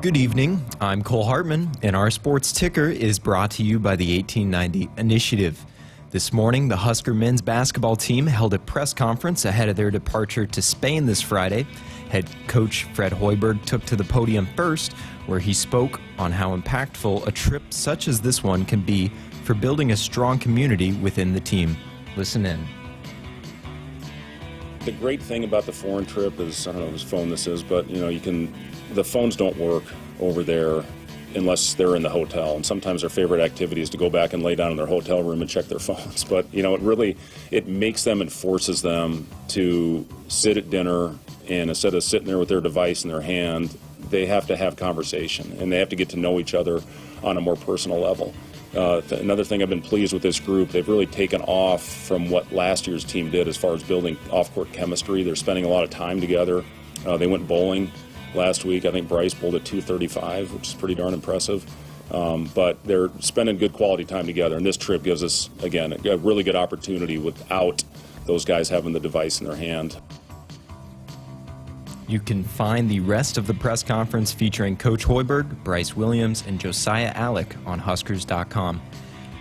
Good evening, I'm Cole Hartman, and our sports ticker is brought to you by the 1890 Initiative. This morning, the Husker men's basketball team held a press conference ahead of their departure to Spain this Friday. Head coach Fred Hoiberg took to the podium first, where he spoke on how impactful a trip such as this one can be for building a strong community within the team. Listen in. The great thing about the foreign trip is, I don't know whose phone this is, but the phones don't work over there unless they're in the hotel. And sometimes their favorite activity is to go back and lay down in their hotel room and check their phones. But, it makes them and forces them to sit at dinner, and instead of sitting there with their device in their hand, they have to have conversation, and they have to get to know each other on a more personal level. Another thing I've been pleased with this group, they've really taken off from what last year's team did as far as building off-court chemistry. They're spending a lot of time together. They went bowling last week. I think Bryce bowled at 235, which is pretty darn impressive. But they're spending good quality time together, and this trip gives us, again, a really good opportunity without those guys having the device in their hand. You can find the rest of the press conference featuring Coach Hoiberg, Bryce Williams, and Josiah Alec on Huskers.com.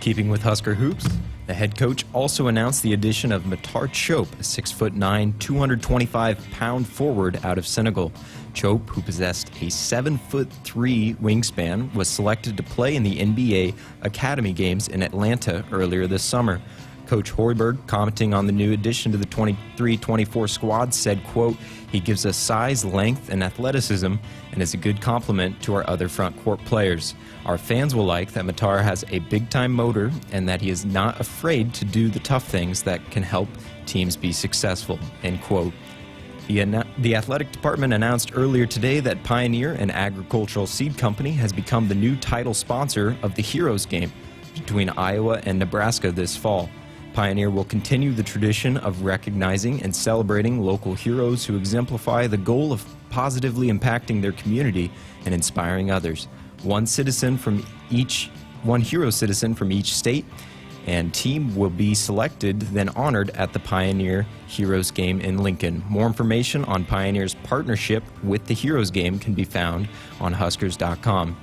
Keeping with Husker hoops, the head coach also announced the addition of Matar Chope, a 6'9", 225-pound forward out of Senegal. Chope, who possessed a 7'3" wingspan, was selected to play in the NBA Academy Games in Atlanta earlier this summer. Coach Hoiberg, commenting on the new addition to the 23-24 squad, said, quote, "He gives us size, length, and athleticism and is a good complement to our other front court players. Our fans will like that Matar has a big-time motor and that he is not afraid to do the tough things that can help teams be successful," end quote. The athletic department announced earlier today that Pioneer, an agricultural seed company, has become the new title sponsor of the Heroes game between Iowa and Nebraska this fall. Pioneer will continue the tradition of recognizing and celebrating local heroes who exemplify the goal of positively impacting their community and inspiring others. One hero citizen from each state and team will be selected, then honored at the Pioneer Heroes Game in Lincoln. More information on Pioneer's partnership with the Heroes Game can be found on Huskers.com.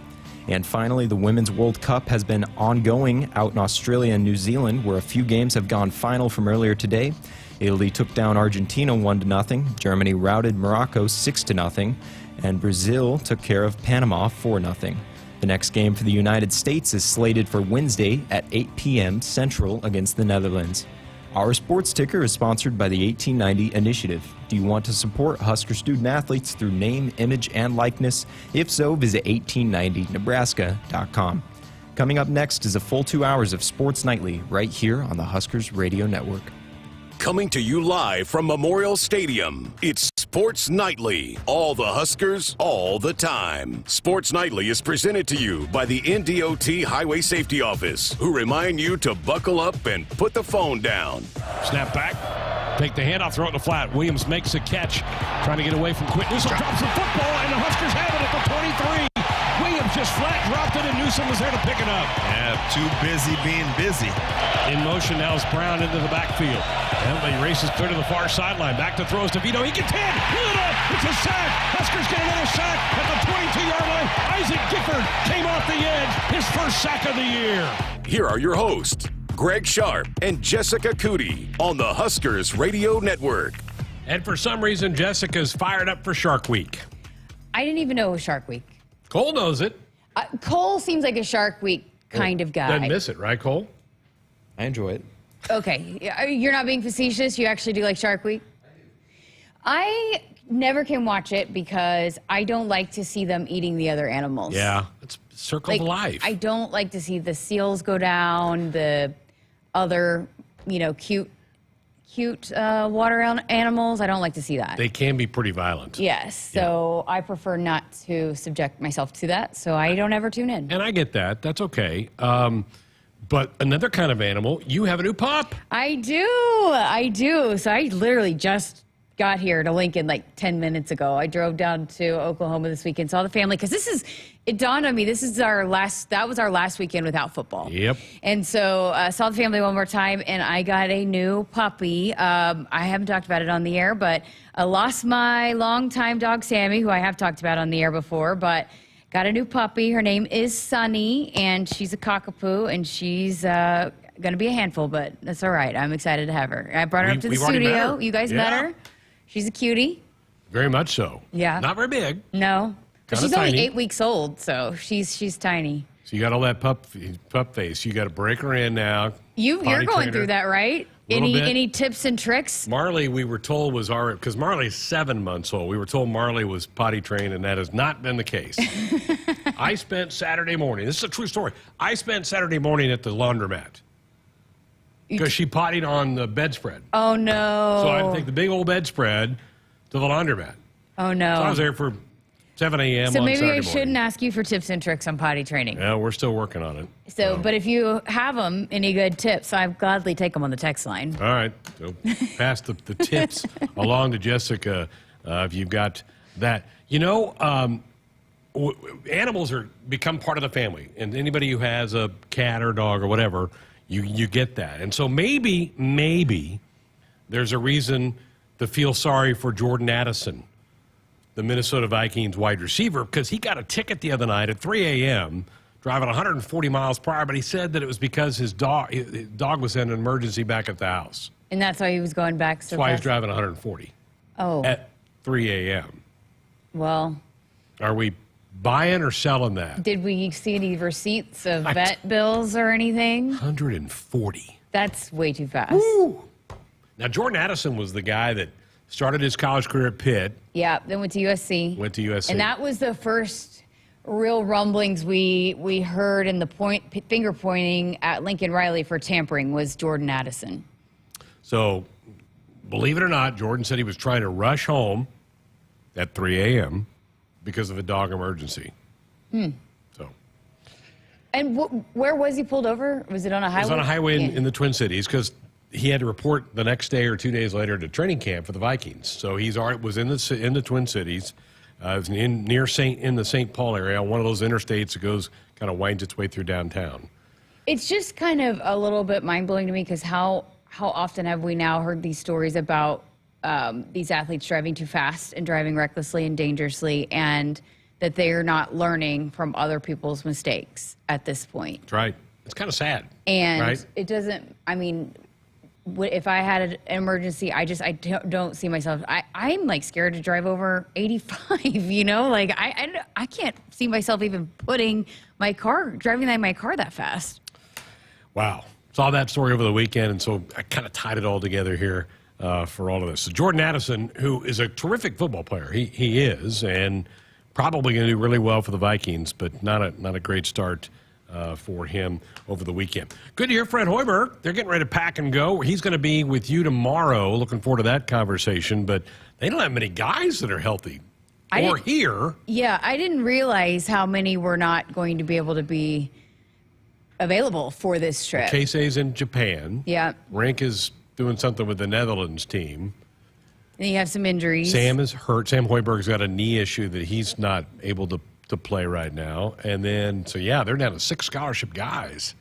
And finally, the Women's World Cup has been ongoing out in Australia and New Zealand, where a few games have gone final from earlier today. Italy took down Argentina 1-0, Germany routed Morocco 6-0, and Brazil took care of Panama 4-0. The next game for the United States is slated for Wednesday at 8 p.m. Central against the Netherlands. Our sports ticker is sponsored by the 1890 Initiative. Do you want to support Husker student-athletes through name, image, and likeness? If so, visit 1890nebraska.com. Coming up next is a full 2 hours of Sports Nightly right here on the Huskers Radio Network. Coming to you live from Memorial Stadium, it's Sports Nightly. All the Huskers, all the time. Sports Nightly is presented to you by the NDOT Highway Safety Office, who remind you to buckle up and put the phone down. Snap back, take the handoff, throw it in the flat. Williams makes a catch, trying to get away from Quinn. Newsom drops the football, and the Huskers have it at the 23. Williams just flat dropped it, and Newsom was there to pick it up. Yeah, too busy being busy. In motion now is Brown into the backfield. And he races clear to the far sideline. Back to throws to Vito. He gets hit. Little. It's a sack. Huskers get another sack at the 22-yard line. Isaac Gifford came off the edge. His first sack of the year. Here are your hosts, Greg Sharpe and Jessica Coody on the Huskers Radio Network. And for some reason, Jessica's fired up for Shark Week. I didn't even know it was Shark Week. Cole knows it. Cole seems like a Shark Week kind of guy. Doesn't miss it, right, Cole? I enjoy it. Okay. You're not being facetious? You actually do like Shark Week? I never can watch it because I don't like to see them eating the other animals. Yeah, it's circle of life. I don't like to see the seals go down, the other, cute water animals. I don't like to see that. They can be pretty violent. Yes. So I prefer not to subject myself to that, so I don't ever tune in. And I get that. That's okay. But another kind of animal, you have a new pup. I do. So I literally just got here to Lincoln like 10 minutes ago. I drove down to Oklahoma this weekend, saw the family, because it dawned on me, that was our last weekend without football. Yep. And so saw the family one more time, and I got a new puppy. I haven't talked about it on the air, but I lost my longtime dog, Sammy, who I have talked about on the air before, but got a new puppy. Her name is Sunny, and she's a cockapoo, and she's going to be a handful, but that's all right. I'm excited to have her. I brought her up to the studio. You guys met her. She's a cutie. Very much so. Yeah. Not very big. No. But Kinda she's only tiny. 8 weeks old, so she's tiny. So you got all that pup face. You got to break her in now. You're Potty going trainer. through that, right? Little bit. Any tips and tricks? Marley, we were told was already, because Marley's 7 months old. We were told Marley was potty trained, and that has not been the case. I spent Saturday morning. This is a true story. I spent Saturday morning at the laundromat because she pottied on the bedspread. Oh, no. So I had to take the big old bedspread to the laundromat. Oh, no. So I was there for 7 a.m. So on maybe Saturday I shouldn't morning. ask you for tips and tricks on potty training. Yeah, we're still working on it. So, but if you have them, any good tips, I'd gladly take them on the text line. All right. So pass the tips along to Jessica if you've got that. You know, animals are become part of the family, and anybody who has a cat or dog or whatever, you get that. And so maybe there's a reason to feel sorry for Jordan Addison, the Minnesota Vikings wide receiver, because he got a ticket the other night at 3 a.m. driving 140 miles per hour, but he said that it was because his dog was in an emergency back at the house. And that's why he was going back so That's why he's fast? driving 140 Oh, at 3 a.m. well, Are we buying or selling that? did we see any receipts of vet bills or anything? 140. That's way too fast. Now, Jordan Addison was the guy that started his college career at Pitt, Yeah, then went to USC. went to USC. And that was the first real rumblings we heard in the finger pointing at Lincoln Riley for tampering was Jordan Addison. So, believe it or not, Jordan said he was trying to rush home at 3 a.m. because of a dog emergency. So, And where was he pulled over? Was it on a highway? it was on a highway Yeah. in the Twin Cities because he had to report the next day or 2 days later to training camp for the Vikings. So he's already was in the Twin Cities. It was in the St. Paul area, on one of those interstates that goes kind of winds its way through downtown. It's just kind of a little bit mind-blowing to me because how often have we now heard these stories about these athletes driving too fast and driving recklessly and dangerously, and that they are not learning from other people's mistakes at this point. That's right. It's kind of sad. And right? it doesn't, I mean, if I had an emergency, I don't see myself. I'm like scared to drive over 85, you know? Like I can't see myself even driving my car that fast. Wow. Saw that story over the weekend, and so I kind of tied it all together here for all of this. So Jordan Addison, who is a terrific football player, he is, and probably going to do really well for the Vikings, but not a great start for him over the weekend. Good to hear Fred Hoiberg. They're getting ready to pack and go. He's going to be with you tomorrow. Looking forward to that conversation, but they don't have many guys that are healthy or here. Yeah, I didn't realize how many were not going to be able to be available for this trip. Casey's in Japan. Yeah. Rink is doing something with the Netherlands team. Then you have some injuries. Sam is hurt. Sam Hoiberg's got a knee issue that he's not able to play right now. And then, so yeah, they're down to 6 scholarship guys.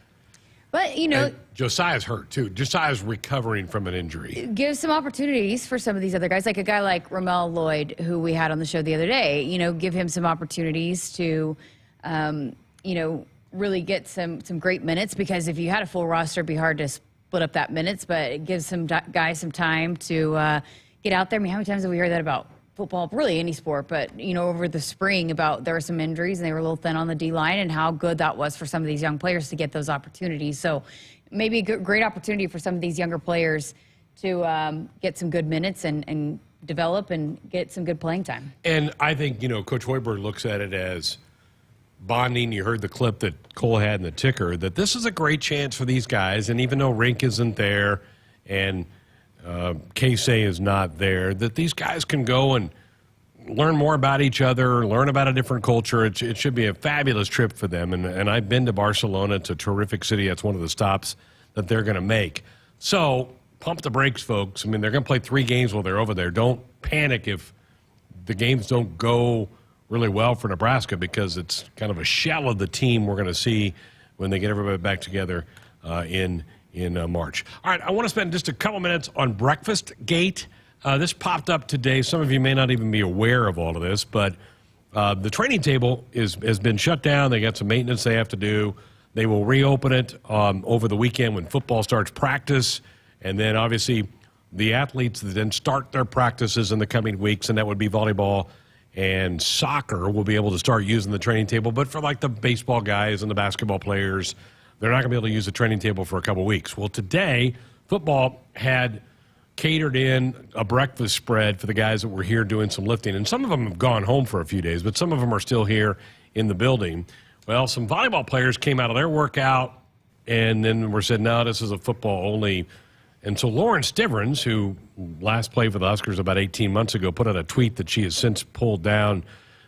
But, you know, And Josiah's hurt too. Josiah's recovering from an injury. give some opportunities for some of these other guys, like a guy like Ramel Lloyd, who we had on the show the other day. You know, give him some opportunities to, you know, really get some great minutes, because if you had a full roster, it'd be hard to split up that minutes, but it gives some guys some time to get out there. I mean, how many times have we heard that about football, really any sport, but, you know, over the spring about there were some injuries and they were a little thin on the D-line, and how good that was for some of these young players to get those opportunities. So maybe a great opportunity for some of these younger players to get some good minutes and develop and get some good playing time. And I think, you know, Coach Hoiberg looks at it as bonding. You heard the clip that Cole had in the ticker, that this is a great chance for these guys. And even though Rink isn't there and Casey is not there, that these guys can go and learn more about each other, learn about a different culture. It should be a fabulous trip for them. And I've been to Barcelona. It's a terrific city. That's one of the stops that they're going to make. So pump the brakes, folks. I mean, they're going to play 3 games while they're over there. Don't panic if the games don't go really well for Nebraska, because it's kind of a shell of the team we're going to see when they get everybody back together in March. All right, I want to spend just a couple minutes on Breakfast Gate. This popped up today. Some of you may not even be aware of all of this, but The training table has been shut down. They got some maintenance they have to do. They will reopen it over the weekend when football starts practice. And then, obviously, the athletes that then start their practices in the coming weeks, and that would be volleyball and soccer, will be able to start using the training table. But for, like, the baseball guys and the basketball players, they're not going to be able to use the training table for a couple weeks. Well, today, football had catered in a breakfast spread for the guys that were here doing some lifting. And some of them have gone home for a few days, but some of them are still here in the building. Well, some volleyball players came out of their workout, and then were said, no, this is a football only. And so Lauren Stivrins, who last played for the Huskers about 18 months ago, put out a tweet that she has since pulled down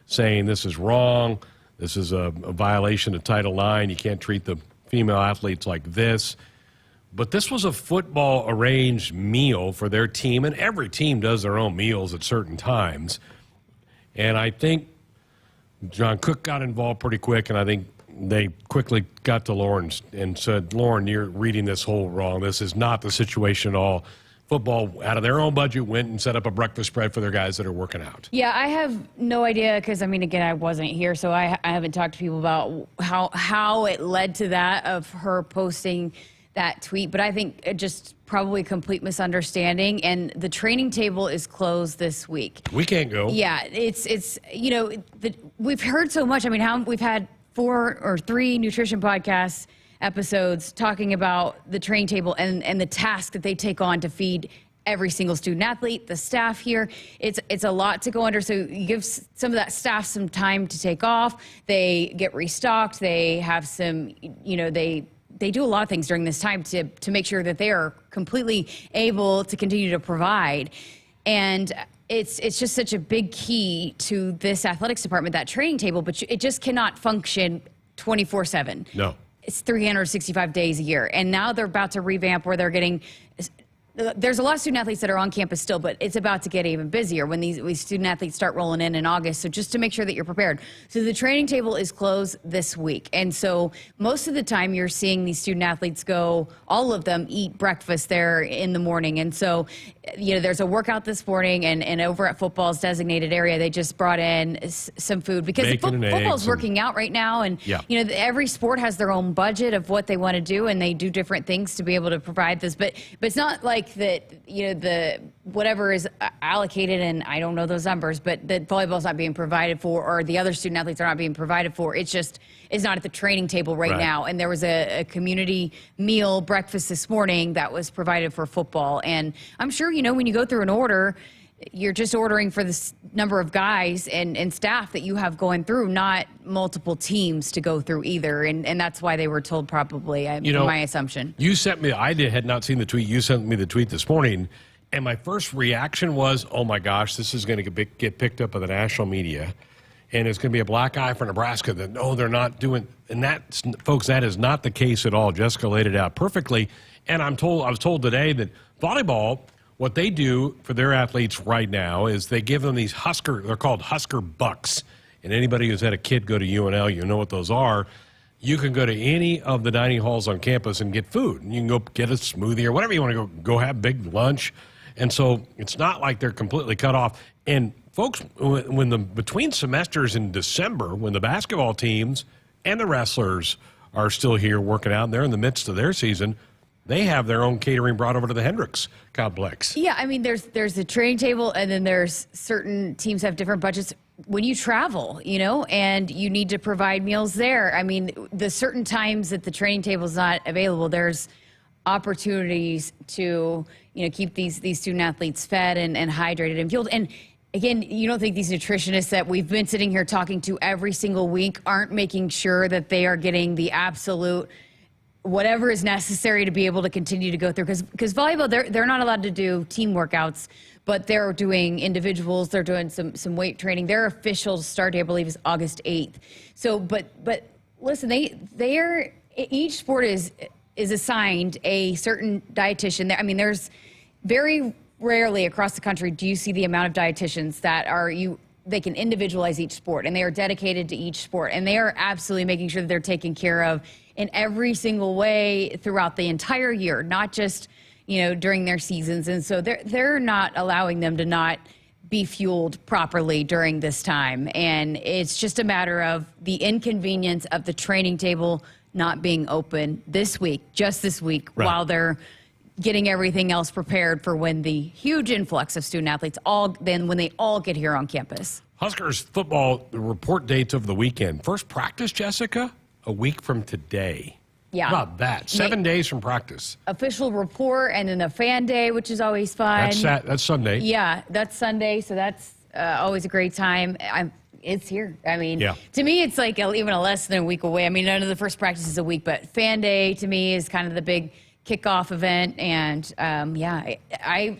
saying this is wrong. This is a violation of Title IX. You can't treat the female athletes like this. But this was a football arranged meal for their team, and every team does their own meals at certain times. And I think John Cook got involved pretty quick, and I think they quickly got to Lauren and said, Lauren, you're reading this whole wrong. This is not the situation at all. Football, out of their own budget, went and set up a breakfast spread for their guys that are working out. Yeah, I have no idea because, I mean, again, I wasn't here, so I haven't talked to people about how it led to that, of her posting that tweet. But I think it just probably complete misunderstanding, and the training table is closed this week. We can't go. Yeah, it's you know, we've heard so much. I mean, we've had 4 or 3 nutrition podcasts episodes talking about the training table and the task that they take on to feed every single student athlete, the staff here. It's a lot to go under. So you give some of that staff some time to take off. They get restocked. They have some, you know, they do a lot of things during this time to make sure that they are completely able to continue to provide. And it's just such a big key to this athletics department, that training table, but it just cannot function 24/7. No. It's 365 days a year. And now they're about to revamp where they're getting, there's a lot of student athletes that are on campus still, but it's about to get even busier when these student athletes start rolling in August. So just to make sure that you're prepared. So the training table is closed this week. And so most of the time you're seeing these student athletes go, all of them eat breakfast there in the morning. And so, you know, there's a workout this morning, and over at football's designated area, they just brought in some food because football's working out right now. And, you know, every sport has their own budget of what they want to do, and they do different things to be able to provide this. But it's not like that, you know, the whatever is allocated, and I don't know those numbers, but that volleyball's not being provided for, or the other student athletes are not being provided for. It's just, it's not at the training table right now. And there was a community meal breakfast this morning that was provided for football. And I'm sure, you know, when you go through an order, you're just ordering for this number of guys and staff that you have going through, not multiple teams to go through either. And that's why they were told, probably, you know, my assumption. You sent me, had not seen the tweet. You sent me the tweet this morning. And my first reaction was, oh my gosh, this is going to get picked up by the national media. And it's going to be a black eye for Nebraska that, no, they're not doing. And that, folks, that is not the case at all. Jessica laid it out perfectly. And I was told today that volleyball, what they do for their athletes right now is they give them these they're called Husker bucks. And anybody who's had a kid go to UNL, you know what those are. You can go to any of the dining halls on campus and get food. And you can go get a smoothie or whatever you want to go have big lunch. And so it's not like they're completely cut off. And folks, between semesters in December, when the basketball teams and the wrestlers are still here working out, and they're in the midst of their season, they have their own catering brought over to the Hendricks complex. Yeah, I mean, there's the training table, and then there's certain teams have different budgets when you travel, you know, and you need to provide meals there. I mean, the certain times that the training table is not available, there's opportunities to, you know, keep these student athletes fed and hydrated and fueled. And again, you don't think these nutritionists that we've been sitting here talking to every single week aren't making sure that they are getting the absolute whatever is necessary to be able to continue to go through? Because volleyball, they're not allowed to do team workouts, but they're doing individuals. They're doing some weight training. Their official start date, I believe, is August 8th. So, but listen, each sport is assigned a certain dietitian. I mean, there's very rarely across the country do you see the amount of dietitians that they can individualize each sport, and they are dedicated to each sport, and they are absolutely making sure that they're taken care of in every single way throughout the entire year, not just, you know, during their seasons. And so they're not allowing them to not be fueled properly during this time. And it's just a matter of the inconvenience of the training table not being open this week, just this week, Right. while they're getting everything else prepared for when the huge influx of student athletes when they all get here on campus. Huskers football, the report dates of the weekend. First practice, Jessica, a week from today. Yeah. How about that? 7 days from practice. Official report and then a fan day, which is always fun. That's Sunday. Yeah, that's Sunday, so that's always a great time. It's here. I mean, Yeah. To me, it's like even a less than a week away. I mean, none of the first practice is a week, but fan day to me is kind of the big kickoff event. And I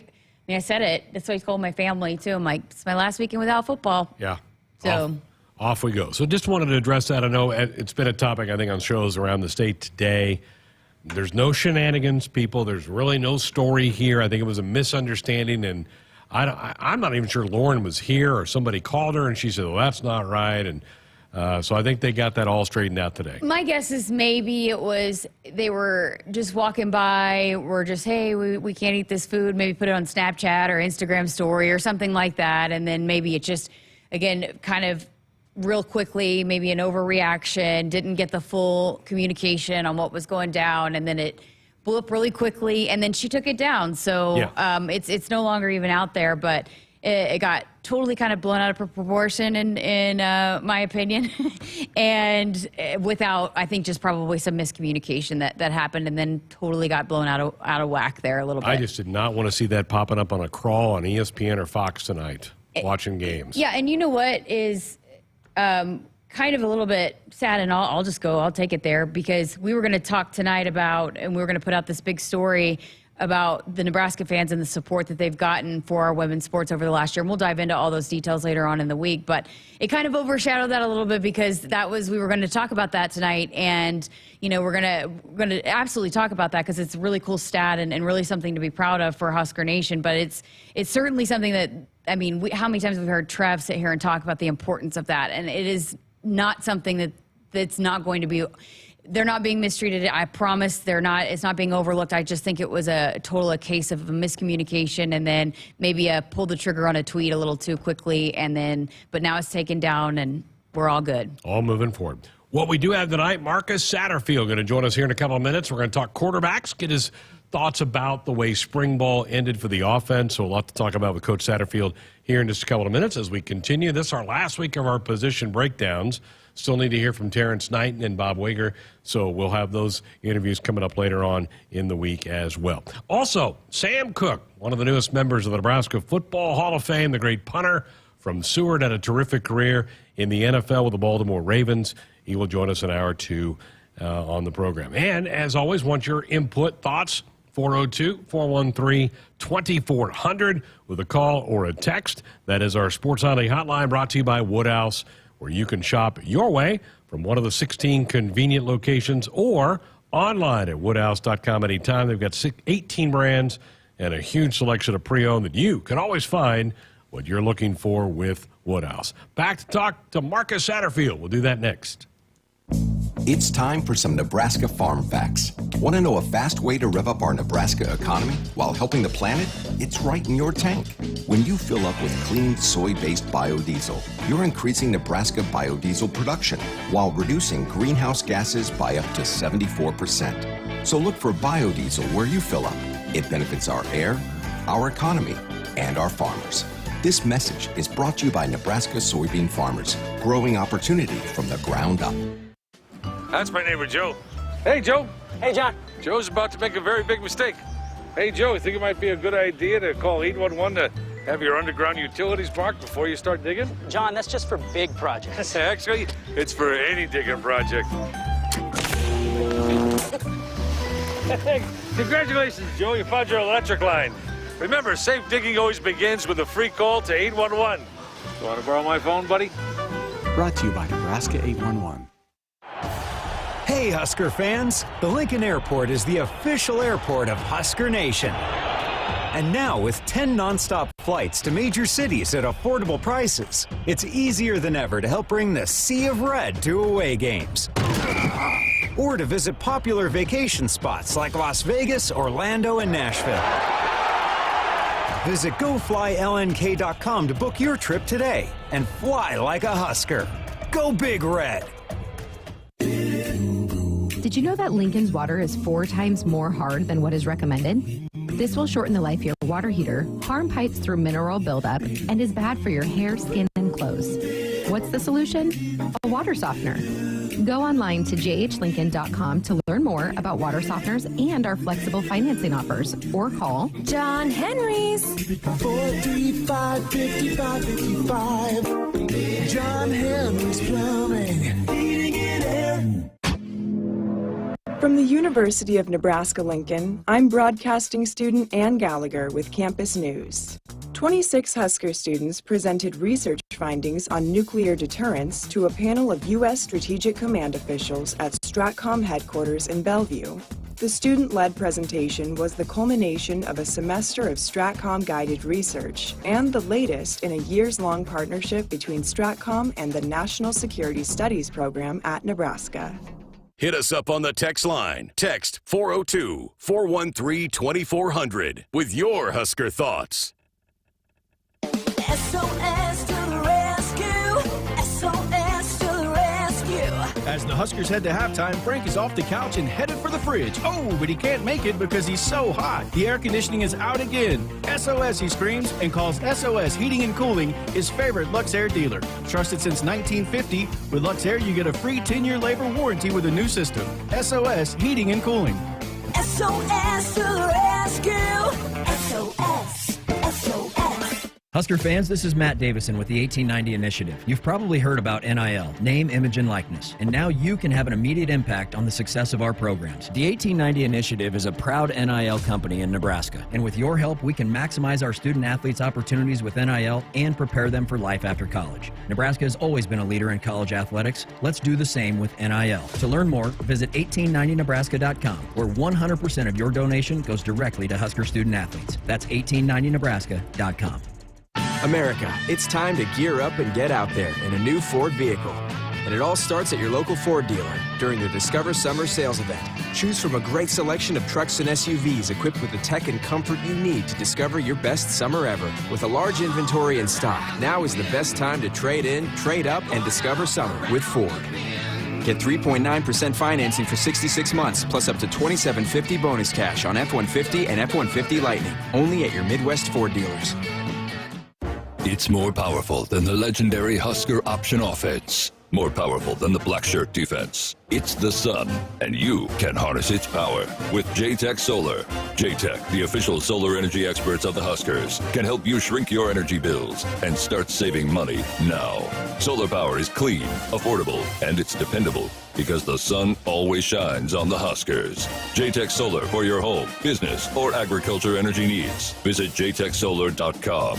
said it. That's what I told my family too. I'm like, it's my last weekend without football. Yeah. So Off we go. So just wanted to address that. I know it's been a topic, I think, on shows around the state today. There's no shenanigans, people. There's really no story here. I think it was a misunderstanding, and I'm not even sure Lauren was here or somebody called her, and she said, well, that's not right. And so I think they got that all straightened out today. my guess is maybe it was they were just walking by, were just, hey, we can't eat this food. Maybe put it on Snapchat or Instagram story or something like that. And then maybe it just, again, kind of real quickly, maybe an overreaction, didn't get the full communication on what was going down, and then it blew up really quickly, and then she took it down. So Yeah. it's no longer even out there, but it got totally kind of blown out of proportion in my opinion, and without, I think, just probably some miscommunication that happened, and then totally got blown out of whack there a little bit. I just did not want to see that popping up on a crawl on ESPN or Fox tonight, watching games. Yeah, and you know what is kind of a little bit sad, and I'll take it there, because we were going to talk tonight about, and we were going to put out this big story about the Nebraska fans and the support that they've gotten for our women's sports over the last year. And we'll dive into all those details later on in the week, but it kind of overshadowed that a little bit, because we were going to talk about that tonight. And, we're going to absolutely talk about that, because it's a really cool stat and really something to be proud of for Husker Nation. But it's certainly something that, I mean, how many times have we heard Trev sit here and talk about the importance of that? And it is not something that's not going to be, they're not being mistreated. I promise it's not being overlooked. I just think it was a case of a miscommunication, and then maybe pulled the trigger on a tweet a little too quickly, but now it's taken down and we're all good. All moving forward. What we do have tonight, Marcus Satterfield going to join us here in a couple of minutes. We're going to talk quarterbacks, get his thoughts about the way spring ball ended for the offense. So a lot to talk about with Coach Satterfield here in just a couple of minutes as we continue. This is our last week of our position breakdowns. Still need to hear from Terrence Knighton and Bob Wager, so we'll have those interviews coming up later on in the week as well. Also, Sam Koch, one of the newest members of the Nebraska Football Hall of Fame, the great punter from Seward, had a terrific career in the NFL with the Baltimore Ravens. He will join us an hour or two on the program. And, as always, want your input, thoughts, 402-413-2400 with a call or a text. That is our Sports Nightly hotline, brought to you by Woodhouse, where you can shop your way from one of the 16 convenient locations or online at woodhouse.com anytime. They've got 18 brands and a huge selection of pre-owned that you can always find what you're looking for with Woodhouse. Back to talk to Marcus Satterfield. We'll do that next. It's time for some Nebraska farm facts. Want to know a fast way to rev up our Nebraska economy while helping the planet? It's right in your tank. When you fill up with clean soy-based biodiesel, you're increasing Nebraska biodiesel production while reducing greenhouse gases by up to 74%. So look for biodiesel where you fill up. It benefits our air, our economy, and our farmers. This message is brought to you by Nebraska soybean farmers, growing opportunity from the ground up. That's my neighbor, Joe. Hey, Joe. Hey, John. Joe's about to make a very big mistake. Hey, Joe, you think it might be a good idea to call 811 to have your underground utilities marked before you start digging? John, that's just for big projects. Actually, it's for any digging project. Congratulations, Joe. You found your electric line. Remember, safe digging always begins with a free call to 811. You want to borrow my phone, buddy? Brought to you by Nebraska 811. Hey, Husker fans! The Lincoln Airport is the official airport of Husker Nation. And now, with 10 nonstop flights to major cities at affordable prices, it's easier than ever to help bring the Sea of Red to away games. Or to visit popular vacation spots like Las Vegas, Orlando, and Nashville. Visit GoFlyLNK.com to book your trip today and fly like a Husker. Go Big Red! Did you know that Lincoln's water is 4 times more hard than what is recommended? This will shorten the life of your water heater, harm pipes through mineral buildup, and is bad for your hair, skin, and clothes. What's the solution? A water softener. Go online to jhlincoln.com to learn more about water softeners and our flexible financing offers, or call John Henry's 435-5555. John Henry's Plumbing, Heating and Air. From the University of Nebraska-Lincoln, I'm broadcasting student Ann Gallagher with Campus News. 26 Husker students presented research findings on nuclear deterrence to a panel of U.S. Strategic Command officials at STRATCOM headquarters in Bellevue. The student-led presentation was the culmination of a semester of STRATCOM-guided research and the latest in a years-long partnership between STRATCOM and the National Security Studies program at Nebraska. Hit us up on the text line. Text 402-413-2400 with your Husker thoughts. SOS to the rescue. SOS to the rescue. As the Huskers head to halftime, Frank is off the couch and headed for the fridge. Oh, but he can't make it because he's so hot. The air conditioning is out again. SOS, he screams, and calls SOS Heating and Cooling his favorite Luxair dealer. Trusted since 1950, with Luxair you get a free 10-year labor warranty with a new system. SOS Heating and Cooling. SOS to the rescue. SOS. SOS. Husker fans, this is Matt Davison with the 1890 Initiative. You've probably heard about NIL, name, image, and likeness, and now you can have an immediate impact on the success of our programs. The 1890 Initiative is a proud NIL company in Nebraska, And with your help, we can maximize our student athletes' opportunities with NIL and prepare them for life after college. Nebraska has always been a leader in college athletics. Let's do the same with NIL. To learn more, visit 1890nebraska.com, where 100% of your donation goes directly to Husker student athletes. That's 1890nebraska.com. America, it's time to gear up and get out there in a new Ford vehicle. And it all starts at your local Ford dealer during the Discover Summer Sales Event. Choose from a great selection of trucks and SUVs equipped with the tech and comfort you need to discover your best summer ever. With a large inventory in stock, now is the best time to trade in, trade up, and discover summer with Ford. Get 3.9% financing for 66 months, plus up to $2,750 bonus cash on F-150 and F-150 Lightning. Only at your Midwest Ford dealers. It's more powerful than the legendary Husker option offense. More powerful than the black shirt defense. It's the sun, and you can harness its power with JTech Solar. JTech, the official solar energy experts of the Huskers, can help you shrink your energy bills and start saving money now. Solar power is clean, affordable, and it's dependable because the sun always shines on the Huskers. JTech Solar for your home, business, or agriculture energy needs. Visit jtechsolar.com.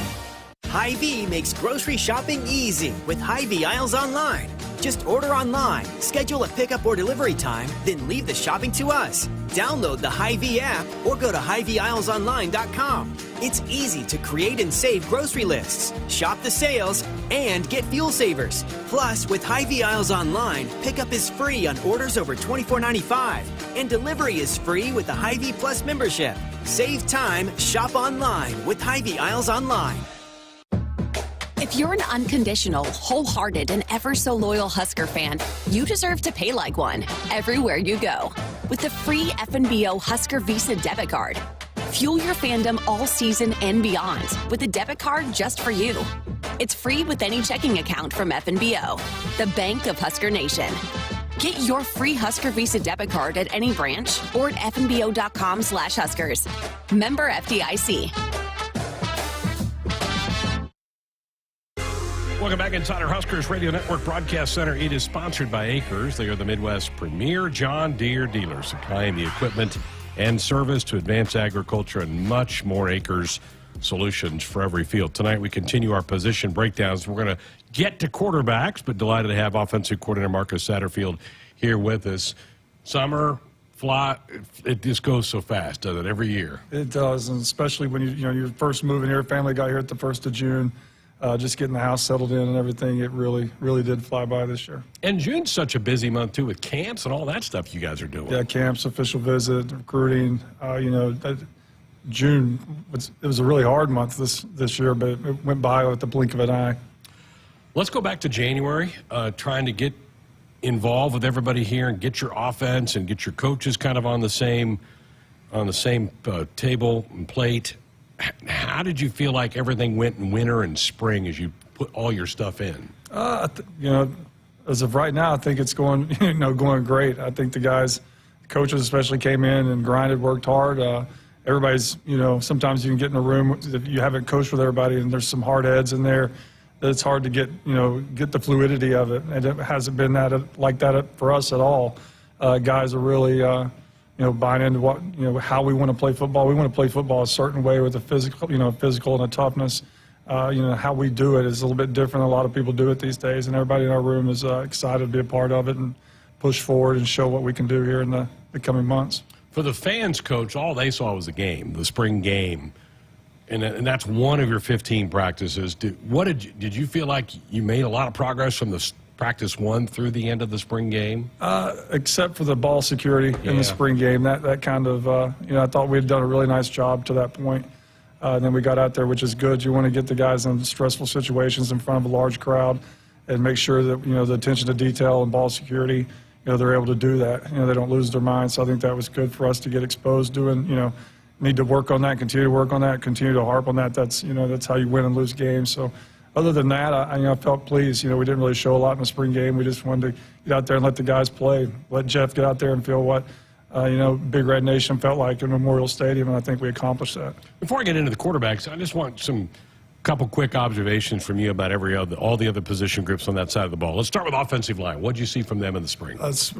Hy-Vee makes grocery shopping easy with Hy-Vee Aisles Online. Just order online, schedule a pickup or delivery time, then leave the shopping to us. Download the Hy-Vee app or go to HyVeeAislesOnline.com. It's easy to create and save grocery lists, shop the sales, and get fuel savers. Plus, with Hy-Vee Aisles Online, pickup is free on orders over $24.95, and delivery is free with the Hy-Vee Plus membership. Save time, shop online with Hy-Vee Aisles Online. If you're an unconditional, wholehearted, and ever so loyal Husker fan, you deserve to pay like one everywhere you go. With the free FNBO Husker Visa debit card. Fuel your fandom all season and beyond with a debit card just for you. It's free with any checking account from FNBO, the bank of Husker Nation. Get your free Husker Visa debit card at any branch or at fnbo.com/Huskers. Member FDIC. Welcome back inside our Huskers Radio Network Broadcast Center. It is sponsored by Acres. They are the Midwest's premier John Deere dealer, supplying the equipment and service to advance agriculture and much more. Acres solutions for every field. Tonight we continue our position breakdowns. We're going to get to quarterbacks, but delighted to have offensive coordinator Marcus Satterfield here with us. Summer, fly, it just goes so fast, doesn't it, every year? It does, and especially when you're first moving here. Family got here at the 1st of June. Just getting the house settled in and everything, it really did fly by this year. And June's such a busy month, too, with camps and all that stuff you guys are doing. Yeah, camps, official visit, recruiting. June, it was a really hard month this year, but it went by with the blink of an eye. Let's go back to January, trying to get involved with everybody here and get your offense and get your coaches kind of on the same table and plate. How did you feel like everything went in winter and spring as you put all your stuff in? As of right now, I think it's going great. I think the coaches especially came in and grinded, worked hard. Everybody's, sometimes you can get in a room that you haven't coached with everybody, and there's some hard heads in there. It's hard to get the fluidity of it, and it hasn't been like that for us at all. Guys are really, buying into how we want to play football. We want to play football a certain way with a physical and a toughness. How we do it is a little bit different than a lot of people do it these days, and everybody in our room is excited to be a part of it and push forward and show what we can do here in the coming months. For the fans, Coach, all they saw was the spring game, and that's one of your 15 practices. Did you feel like you made a lot of progress from the practice one through the end of the spring game? Except for the ball security in the spring game, that kind of I thought we had done a really nice job to that point. And then we got out there, which is good. You want to get the guys in stressful situations in front of a large crowd and make sure that, the attention to detail and ball security, they're able to do that. They don't lose their minds. So I think that was good for us to get exposed doing, need to work on that, continue to work on that, continue to harp on that. That's how you win and lose games. So other than that, I felt pleased. We didn't really show a lot in the spring game. We just wanted to get out there and let the guys play, let Jeff get out there and feel what, Big Red Nation felt like in Memorial Stadium, and I think we accomplished that. Before I get into the quarterbacks, I just want couple quick observations from you about all the other position groups on that side of the ball. Let's start with offensive line. What did you see from them in the spring? It's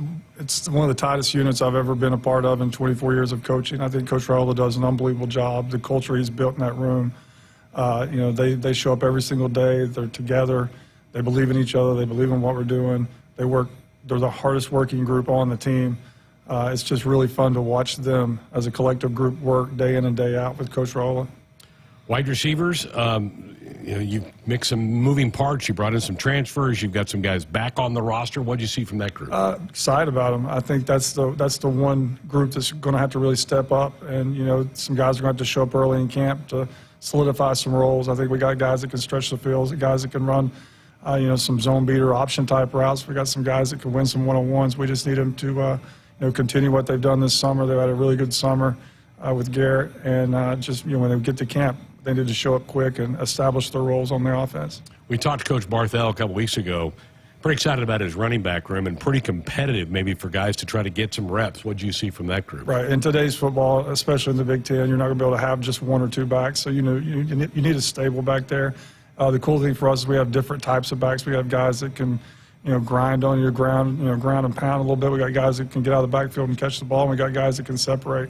one of the tightest units I've ever been a part of in 24 years of coaching. I think Coach Raiola does an unbelievable job. The culture he's built in that room, they show up every single day. They're together. They believe in each other. They believe in what we're doing. They're the hardest working group on the team. It's just really fun to watch them as a collective group work day in and day out with Coach Raiola. Wide receivers, you mix some moving parts. You brought in some transfers. You've got some guys back on the roster. What did you see from that group? Excited about them. I think that's the one group that's going to have to really step up. And, some guys are going to have to show up early in camp to solidify some roles. I think we got guys that can stretch the field, guys that can run, some zone beater option type routes. We got some guys that can win some one-on-ones. We just need them to, continue what they've done this summer. They've had a really good summer with Garrett. And when they get to camp, they need to show up quick and establish their roles on their offense. We talked to Coach Barthel a couple weeks ago. Pretty excited about his running back room and pretty competitive maybe for guys to try to get some reps. What do you see from that group? Right. In today's football, especially in the Big Ten, you're not going to be able to have just one or two backs. So, you need a stable back there. The cool thing for us is we have different types of backs. We have guys that can, grind on your ground, ground and pound a little bit. We got guys that can get out of the backfield and catch the ball. And we got guys that can separate.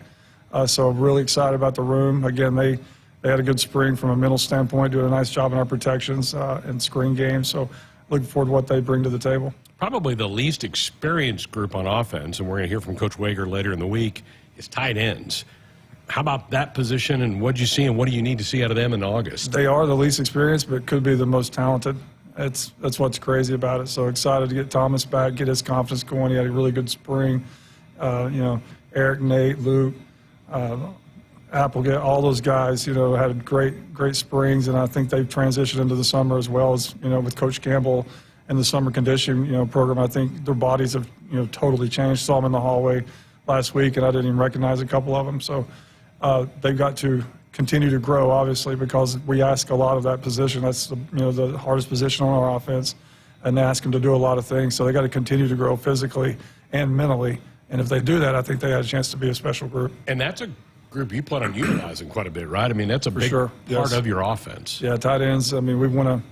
So really excited about the room. Again, they had a good spring from a mental standpoint, doing a nice job in our protections and screen games. So looking forward to what they bring to the table. Probably the least experienced group on offense, and we're going to hear from Coach Wager later in the week, is tight ends. How about that position, and what did you see, and what do you need to see out of them in August? They are the least experienced, but could be the most talented. That's what's crazy about it. So excited to get Thomas back, get his confidence going. He had a really good spring. Eric, Nate, Luke, Applegate, all those guys, had great springs, and I think they've transitioned into the summer as well as, with Coach Campbell and the summer conditioning, program. I think their bodies have, totally changed. Saw them in the hallway last week, and I didn't even recognize a couple of them. So they've got to continue to grow, obviously, because we ask a lot of that position. That's the hardest position on our offense, and they ask them to do a lot of things. So they got to continue to grow physically and mentally. And if they do that, I think they have a chance to be a special group. And that's a group you plan on utilizing quite a bit, right? I mean, that's a big part of your offense. Yeah, tight ends. I mean, we want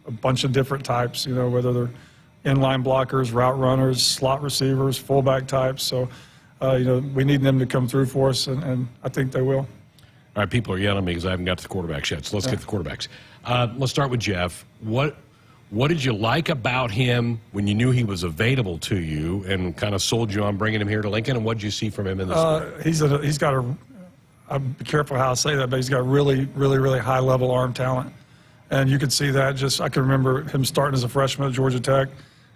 a bunch of different types, whether they're inline blockers, route runners, slot receivers, fullback types. So, we need them to come through for us, and I think they will. All right, people are yelling at me because I haven't got to the quarterbacks yet, so let's get to the quarterbacks. Let's start with Jeff. What did you like about him when you knew he was available to you and kind of sold you on bringing him here to Lincoln, and what did you see from him in the spring? He's got I'll be careful how I say that, but he's got really, really, really high-level arm talent. And you could see that I can remember him starting as a freshman at Georgia Tech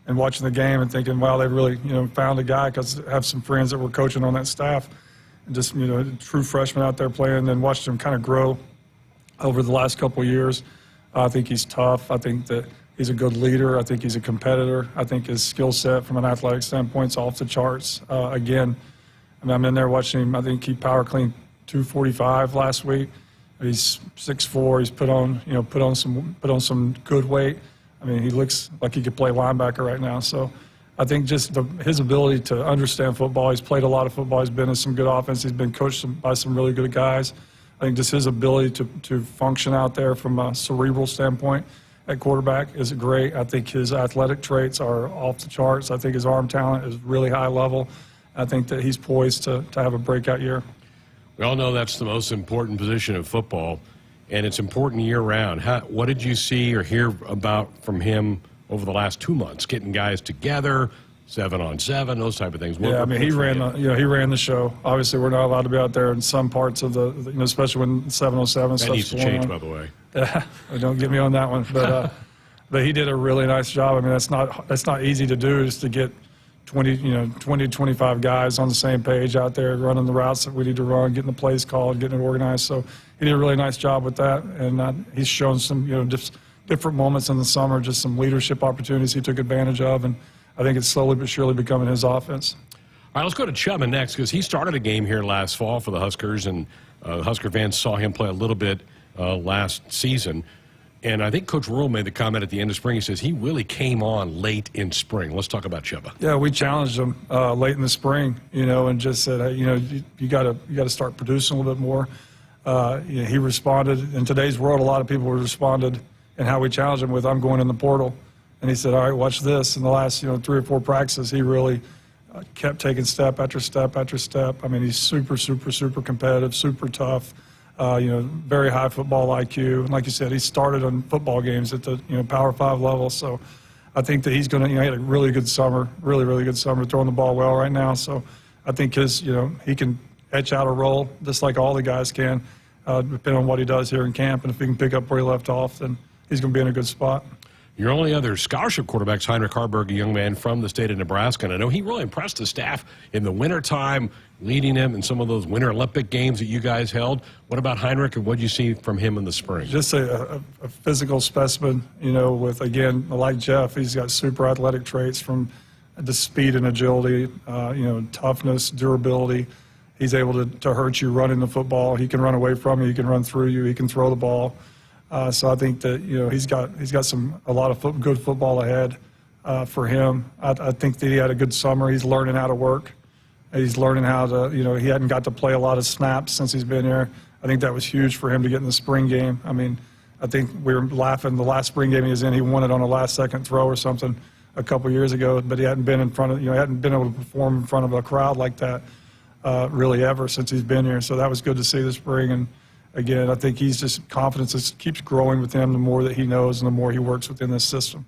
and watching the game and thinking, wow, they really, found a guy, because I have some friends that were coaching on that staff. just, true freshman out there playing, and watched him kind of grow over the last couple of years. I think he's tough. I think that he's a good leader. I think he's a competitor. I think his skill set from an athletic standpoint is off the charts. Again, I'm in there watching him. I think he power cleaned 245 last week. He's 6'4". He's put on some good weight. I mean, he looks like he could play linebacker right now. So I think just his ability to understand football. He's played a lot of football. He's been in some good offense. He's been coached by some really good guys. I think just his ability to function out there from a cerebral standpoint at quarterback is great. I think his athletic traits are off the charts. I think his arm talent is really high level. I think that he's poised to have a breakout year. We all know that's the most important position of football, and it's important year-round. What did you see or hear about from him over the last 2 months, getting guys together, 7-on-7, those type of things? Yeah, I mean, he ran the show. Obviously, we're not allowed to be out there in some parts of especially when 7-on-7 that needs to change, by the way. Yeah, don't get me on that one. But he did a really nice job. I mean, that's not easy to do, just to get 20, 25 guys on the same page out there running the routes that we need to run, getting the plays called, getting it organized. So he did a really nice job with that, and he's shown some, different moments in the summer, just some leadership opportunities he took advantage of, and I think it's slowly but surely becoming his offense. All right, let's go to Chubba next, because he started a game here last fall for the Huskers, and Husker fans saw him play a little bit last season. And I think Coach Rule made the comment at the end of spring. He says he really came on late in spring. Let's talk about Chubba. Yeah, we challenged him late in the spring, and just said, hey, you got to start producing a little bit more. He responded. In today's world, a lot of people responded and how we challenged him with, I'm going in the portal. And he said, all right, watch this. In the last 3 or 4 practices, he really kept taking step after step after step. I mean, he's super, super, super competitive, super tough. Very high football IQ. And like you said, he started on football games at the Power 5 level. So I think that he's going to, he had a really good summer, really, really good summer, throwing the ball well right now. So I think he can etch out a role just like all the guys can, depending on what he does here in camp. And if he can pick up where he left off, then he's going to be in a good spot. Your only other scholarship quarterback's Heinrich Harburg, a young man from the state of Nebraska. And I know he really impressed the staff in the wintertime, leading them in some of those Winter Olympic games that you guys held. What about Heinrich, and what did you see from him in the spring? Just a physical specimen, with, again, like Jeff, he's got super athletic traits from the speed and agility, toughness, durability. He's able to hurt you running the football. He can run away from you. He can run through you. He can throw the ball. So I think that he's got a lot of good football ahead for him. I think that he had a good summer. He's learning how to work. He's learning how to he hadn't got to play a lot of snaps since he's been here. I think that was huge for him to get in the spring game. I mean, I think we were laughing the last spring game he was in. He won it on a last-second throw or something a couple years ago, but he hadn't been in front of he hadn't been able to perform in front of a crowd like that really ever since he's been here. So that was good to see this spring. And again, I think he's just confidence just keeps growing with him the more that he knows and the more he works within this system.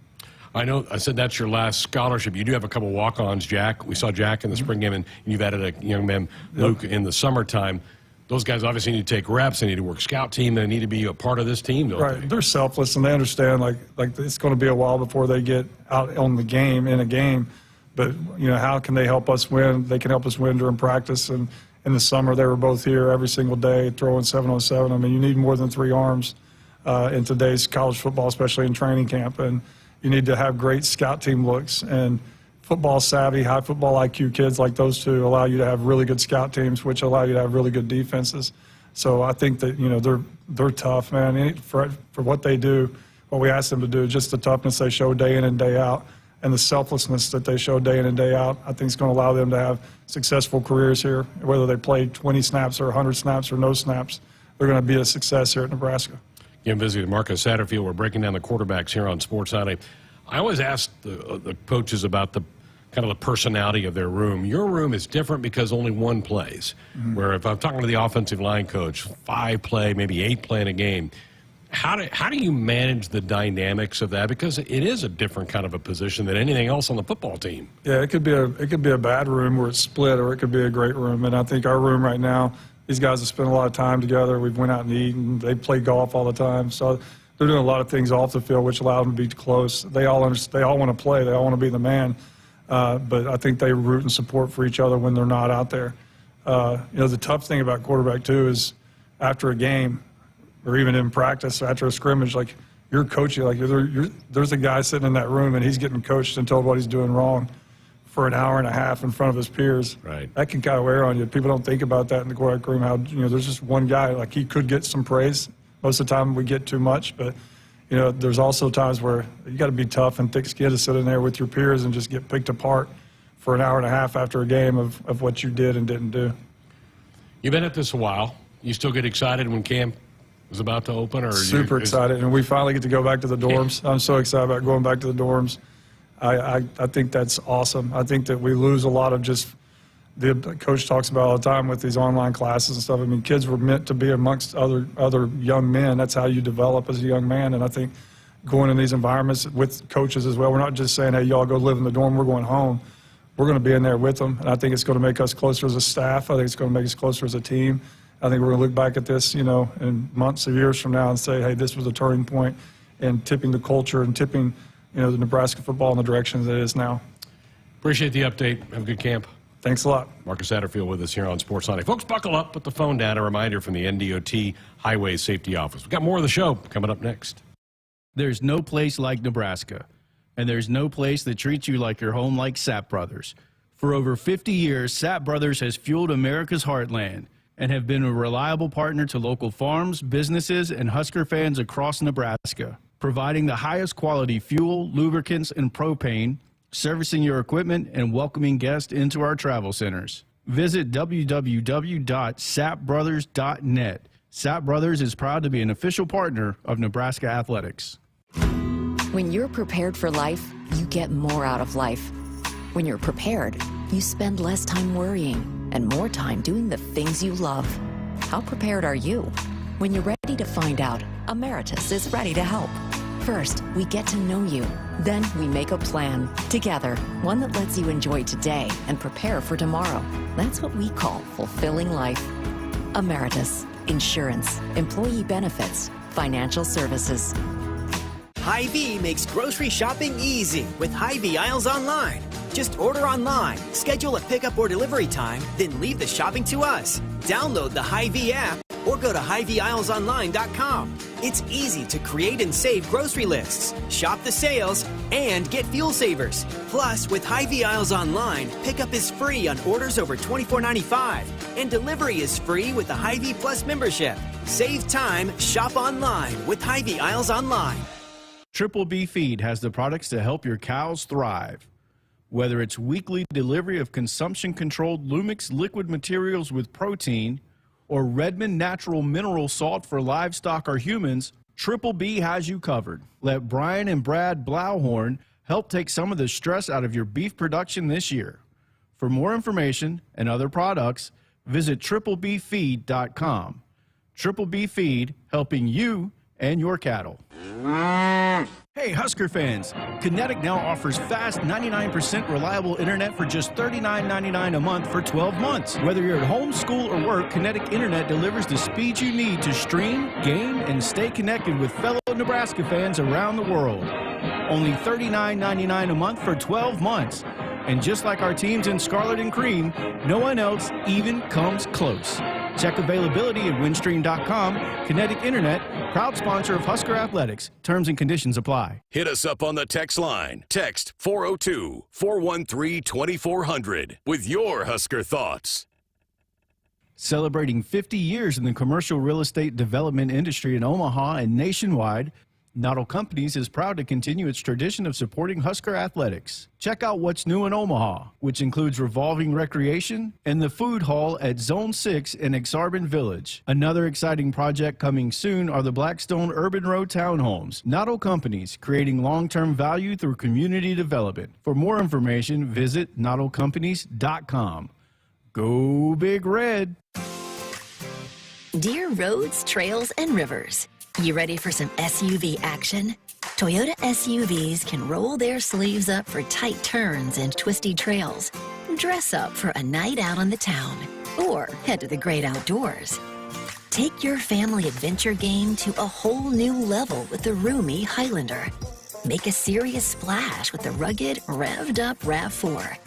I know I said that's your last scholarship. You do have a couple walk-ons, Jack. We saw Jack in the spring game, and you've added a young man, Luke, in the summertime. Those guys obviously need to take reps. They need to work scout team. They need to be a part of this team, don't they? They're selfless, and they understand like it's going to be a while before they get out on the game, in a game. But, how can they help us win? They can help us win during practice. And in the summer, they were both here every single day throwing 7-on-7. I mean, you need more than 3 arms in today's college football, especially in training camp. And you need to have great scout team looks. And football savvy, high football IQ kids like those two allow you to have really good scout teams, which allow you to have really good defenses. So I think that, they're tough, man. For what they do, what we ask them to do, just the toughness they show day in and day out, and the selflessness that they show day in and day out, I think is going to allow them to have successful careers here. Whether they play 20 snaps or 100 snaps or no snaps, they're going to be a success here at Nebraska. Again, visiting Marcus Satterfield. We're breaking down the quarterbacks here on Sports Night. I always ask the coaches about the kind of the personality of their room. Your room is different because only one plays. Mm-hmm. Where if I'm talking to the offensive line coach, 5 play, maybe 8 play in a game. How do you manage the dynamics of that? Because it is a different kind of a position than anything else on the football team. Yeah, it could be a bad room where it's split, or it could be a great room. And I think our room right now, these guys have spent a lot of time together. We've went out and eaten. They play golf all the time. So they're doing a lot of things off the field, which allow them to be close. They all want to play. They all want to be the man. But I think they root and support for each other when they're not out there. The tough thing about quarterback too is after a game or even in practice, after a scrimmage, like you're coaching, like there's a guy sitting in that room and he's getting coached and told what he's doing wrong for an hour and a half in front of his peers. Right. That can kind of wear on you. People don't think about that in the quarterback room, how, there's just one guy, like he could get some praise. Most of the time we get too much, but, there's also times where you got to be tough and thick-skinned to sit in there with your peers and just get picked apart for an hour and a half after a game of what you did and didn't do. You've been at this a while. You still get excited when camp is about to open? Or Super excited, and we finally get to go back to the dorms. I'm so excited about going back to the dorms. I think that's awesome. I think that we lose a lot of just the coach talks about all the time with these online classes and stuff. I mean, kids were meant to be amongst other young men. That's how you develop as a young man. And I think going in these environments with coaches as well, we're not just saying, hey, y'all go live in the dorm, we're going home. We're going to be in there with them. And I think it's going to make us closer as a staff. I think it's going to make us closer as a team. I think we're going to look back at this, in months or years from now and say, hey, this was a turning point in tipping the culture and tipping, the Nebraska football in the direction that it is now. Appreciate the update. Have a good camp. Thanks a lot. Marcus Satterfield with us here on Sports Sunday. Folks, buckle up, put the phone down. A reminder from the NDOT Highway Safety Office. We've got more of the show coming up next. There's no place like Nebraska, and there's no place that treats you like your home like Sapp Brothers. For over 50 years, Sapp Brothers has fueled America's heartland and have been a reliable partner to local farms, businesses, and Husker fans across Nebraska, providing the highest quality fuel, lubricants, and propane, servicing your equipment, and welcoming guests into our travel centers. Visit www.sappbrothers.net. Sapp Brothers is proud to be an official partner of Nebraska Athletics. When you're prepared for life, you get more out of life. When you're prepared, you spend less time worrying and more time doing the things you love. How prepared are you? When you're ready to find out, Emeritus is ready to help. First, we get to know you. Then we make a plan together, one that lets you enjoy today and prepare for tomorrow. That's what we call fulfilling life. Emeritus, insurance, employee benefits, financial services. Hy-Vee makes grocery shopping easy with Hy-Vee Aisles Online. Just order online, schedule a pickup or delivery time, then leave the shopping to us. Download the Hy-Vee app or go to HyVeeAislesOnline.com. It's easy to create and save grocery lists, shop the sales, and get fuel savers. Plus, with Hy-Vee Aisles Online, pickup is free on orders over $24.95, and delivery is free with the Hy-Vee Plus membership. Save time, shop online with Hy-Vee Aisles Online. Triple B Feed has the products to help your cows thrive. Whether it's weekly delivery of consumption-controlled Lumix liquid materials with protein or Redmond natural mineral salt for livestock or humans, Triple B has you covered. Let Brian and Brad Blauhorn help take some of the stress out of your beef production this year. For more information and other products, visit triplebfeed.com. Triple B Feed, helping you and your cattle. Hey, Husker fans, Kinetic now offers fast 99% reliable internet for just $39.99 a month for 12 months. Whether you're at home, school, or work, Kinetic Internet delivers the speed you need to stream, game, and stay connected with fellow Nebraska fans around the world. Only $39.99 a month for 12 months. And just like our teams in Scarlet and Cream, no one else even comes close. Check availability at windstream.com. Kinetic Internet, proud sponsor of Husker Athletics. Terms and conditions apply. Hit us up on the text line. Text 402-413-2400 with your Husker thoughts. Celebrating 50 years in the commercial real estate development industry in Omaha and nationwide, Noddle Companies is proud to continue its tradition of supporting Husker athletics. Check out what's new in Omaha, which includes revolving recreation and the food hall at Zone 6 in Exarban Village. Another exciting project coming soon are the Blackstone Urban Road Townhomes. Noddle Companies, creating long-term value through community development. For more information, visit noddlecompanies.com. Go Big Red! Dear roads, trails, and rivers, you ready for some SUV action? Toyota SUVs can roll their sleeves up for tight turns and twisty trails, dress up for a night out on the town, or head to the great outdoors. Take your family adventure game to a whole new level with the roomy Highlander. Make a serious splash with the rugged, revved up RAV4.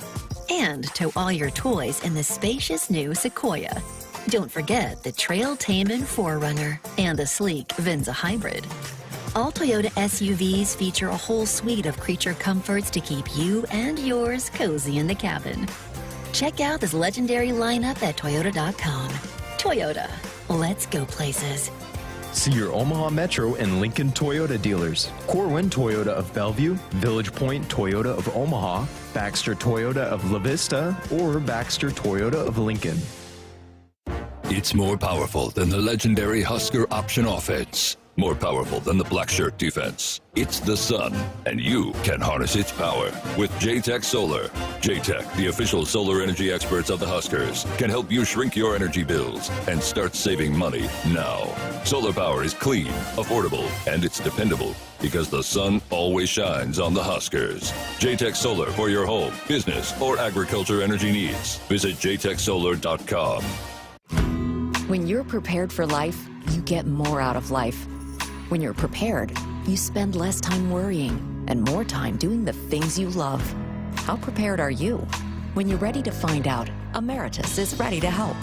and tow all your toys in the spacious new Sequoia. Don't forget the trail-taming 4Runner and the sleek Venza Hybrid. All Toyota SUVs feature a whole suite of creature comforts to keep you and yours cozy in the cabin. Check out this legendary lineup at Toyota.com. Toyota, let's go places. See your Omaha Metro and Lincoln Toyota dealers. Corwin Toyota of Bellevue, Village Point Toyota of Omaha, Baxter Toyota of La Vista, or Baxter Toyota of Lincoln. It's more powerful than the legendary Husker option offense. More powerful than the black shirt defense. It's the sun, and you can harness its power with JTech Solar. JTech, the official solar energy experts of the Huskers, can help you shrink your energy bills and start saving money now. Solar power is clean, affordable, and it's dependable because the sun always shines on the Huskers. JTech Solar for your home, business, or agriculture energy needs. Visit jtechsolar.com. When you're prepared for life, you get more out of life. When you're prepared, you spend less time worrying and more time doing the things you love. How prepared are you? When you're ready to find out, Emeritus is ready to help.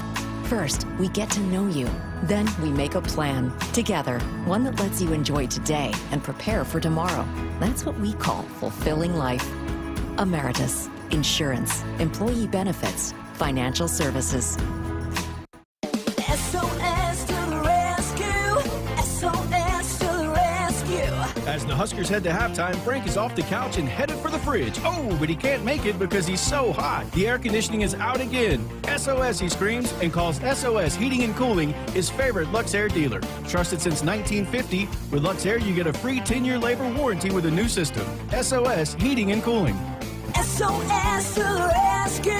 First, we get to know you. Then we make a plan together, one that lets you enjoy today and prepare for tomorrow. That's what we call fulfilling life. Emeritus, insurance, employee benefits, financial services. SOS to the rescue! SOS to the rescue! As the Huskers head to halftime, Frank is off the couch and headed for the fridge. Oh, but he can't make it because he's so hot. The air conditioning is out again. SOS, he screams, and calls SOS Heating and Cooling his favorite Luxair dealer. Trusted since 1950, with Luxair you get a free 10-year labor warranty with a new system. SOS Heating and Cooling. SOS to the rescue!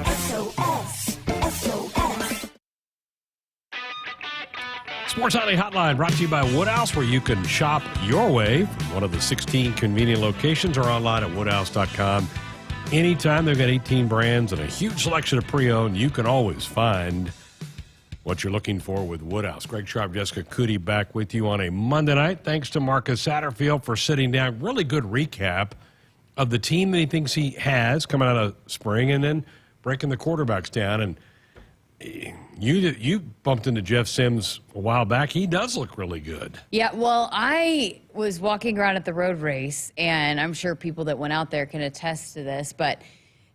SOS! SOS! Sports Nightly Hotline brought to you by Woodhouse, where you can shop your way from one of the 16 convenient locations or online at woodhouse.com. Anytime, they've got 18 brands and a huge selection of pre-owned. You can always find what you're looking for with Woodhouse. Greg Sharpe, Jessica Coody back with you on a Monday night. Thanks to Marcus Satterfield for sitting down. Really good recap of the team that he thinks he has coming out of spring and then breaking the quarterbacks down. And you bumped into Jeff Sims a while back. He does look really good. Yeah, well, I was walking around at the road race, and I'm sure people that went out there can attest to this, but,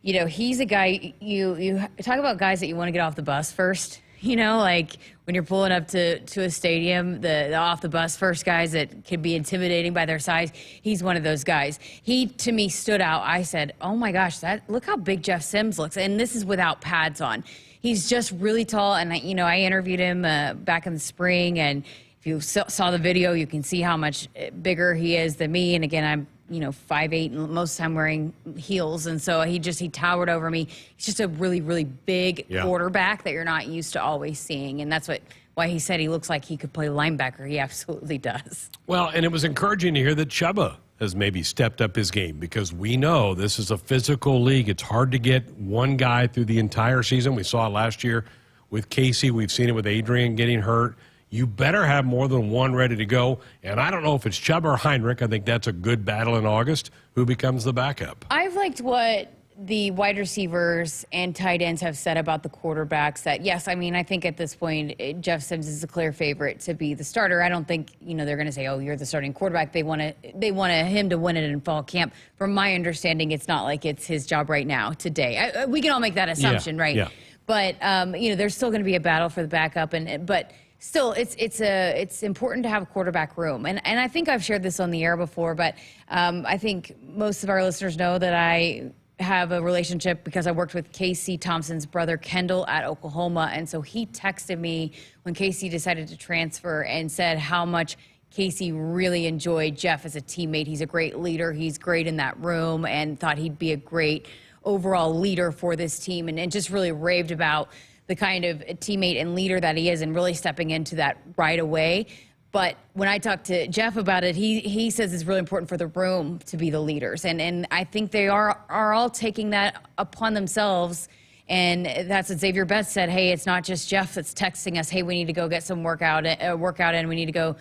you know, he's a guy, you talk about guys that you want to get off the bus first, you know, like when you're pulling up to a stadium, the off the bus first guys that can be intimidating by their size, he's one of those guys. He, to me, stood out. I said, oh my gosh, look how big Jeff Sims looks, and this is without pads on. He's just really tall, and I interviewed him back in the spring, and if you saw the video, you can see how much bigger he is than me. And again, I'm 5'8", and most of the time wearing heels, and so he towered over me. He's just a really, really big quarterback that you're not used to always seeing, and that's why he said he looks like he could play linebacker. He absolutely does. Well, and it was encouraging to hear that Chuba has maybe stepped up his game, because we know this is a physical league. It's hard to get one guy through the entire season. We saw it last year with Casey. We've seen it with Adrian getting hurt. You better have more than one ready to go. And I don't know if it's Chuba or Heinrich. I think that's a good battle in August. Who becomes the backup? I've liked what the wide receivers and tight ends have said about the quarterbacks. That, yes, I think at this point, Jeff Sims is a clear favorite to be the starter. I don't think, they're going to say, oh, you're the starting quarterback. They want him to win it in fall camp. From my understanding, it's not like it's his job right now, today. We can all make that assumption, right? Yeah. But, there's still going to be a battle for the backup. But still, it's important to have a quarterback room. And I think I've shared this on the air before, but I think most of our listeners know that I have a relationship because I worked with Casey Thompson's brother Kendall at Oklahoma, and so he texted me when Casey decided to transfer and said how much Casey really enjoyed Jeff as a teammate. He's a great leader. He's great in that room, and thought he'd be a great overall leader for this team, and just really raved about the kind of teammate and leader that he is, and really stepping into that right away. But when I talked to Jeff about it, he says it's really important for the room to be the leaders. And I think they are all taking that upon themselves And that's what Xavier Betts said. Hey, it's not just Jeff that's texting us. Hey, we need to go get some workout in. We need to go,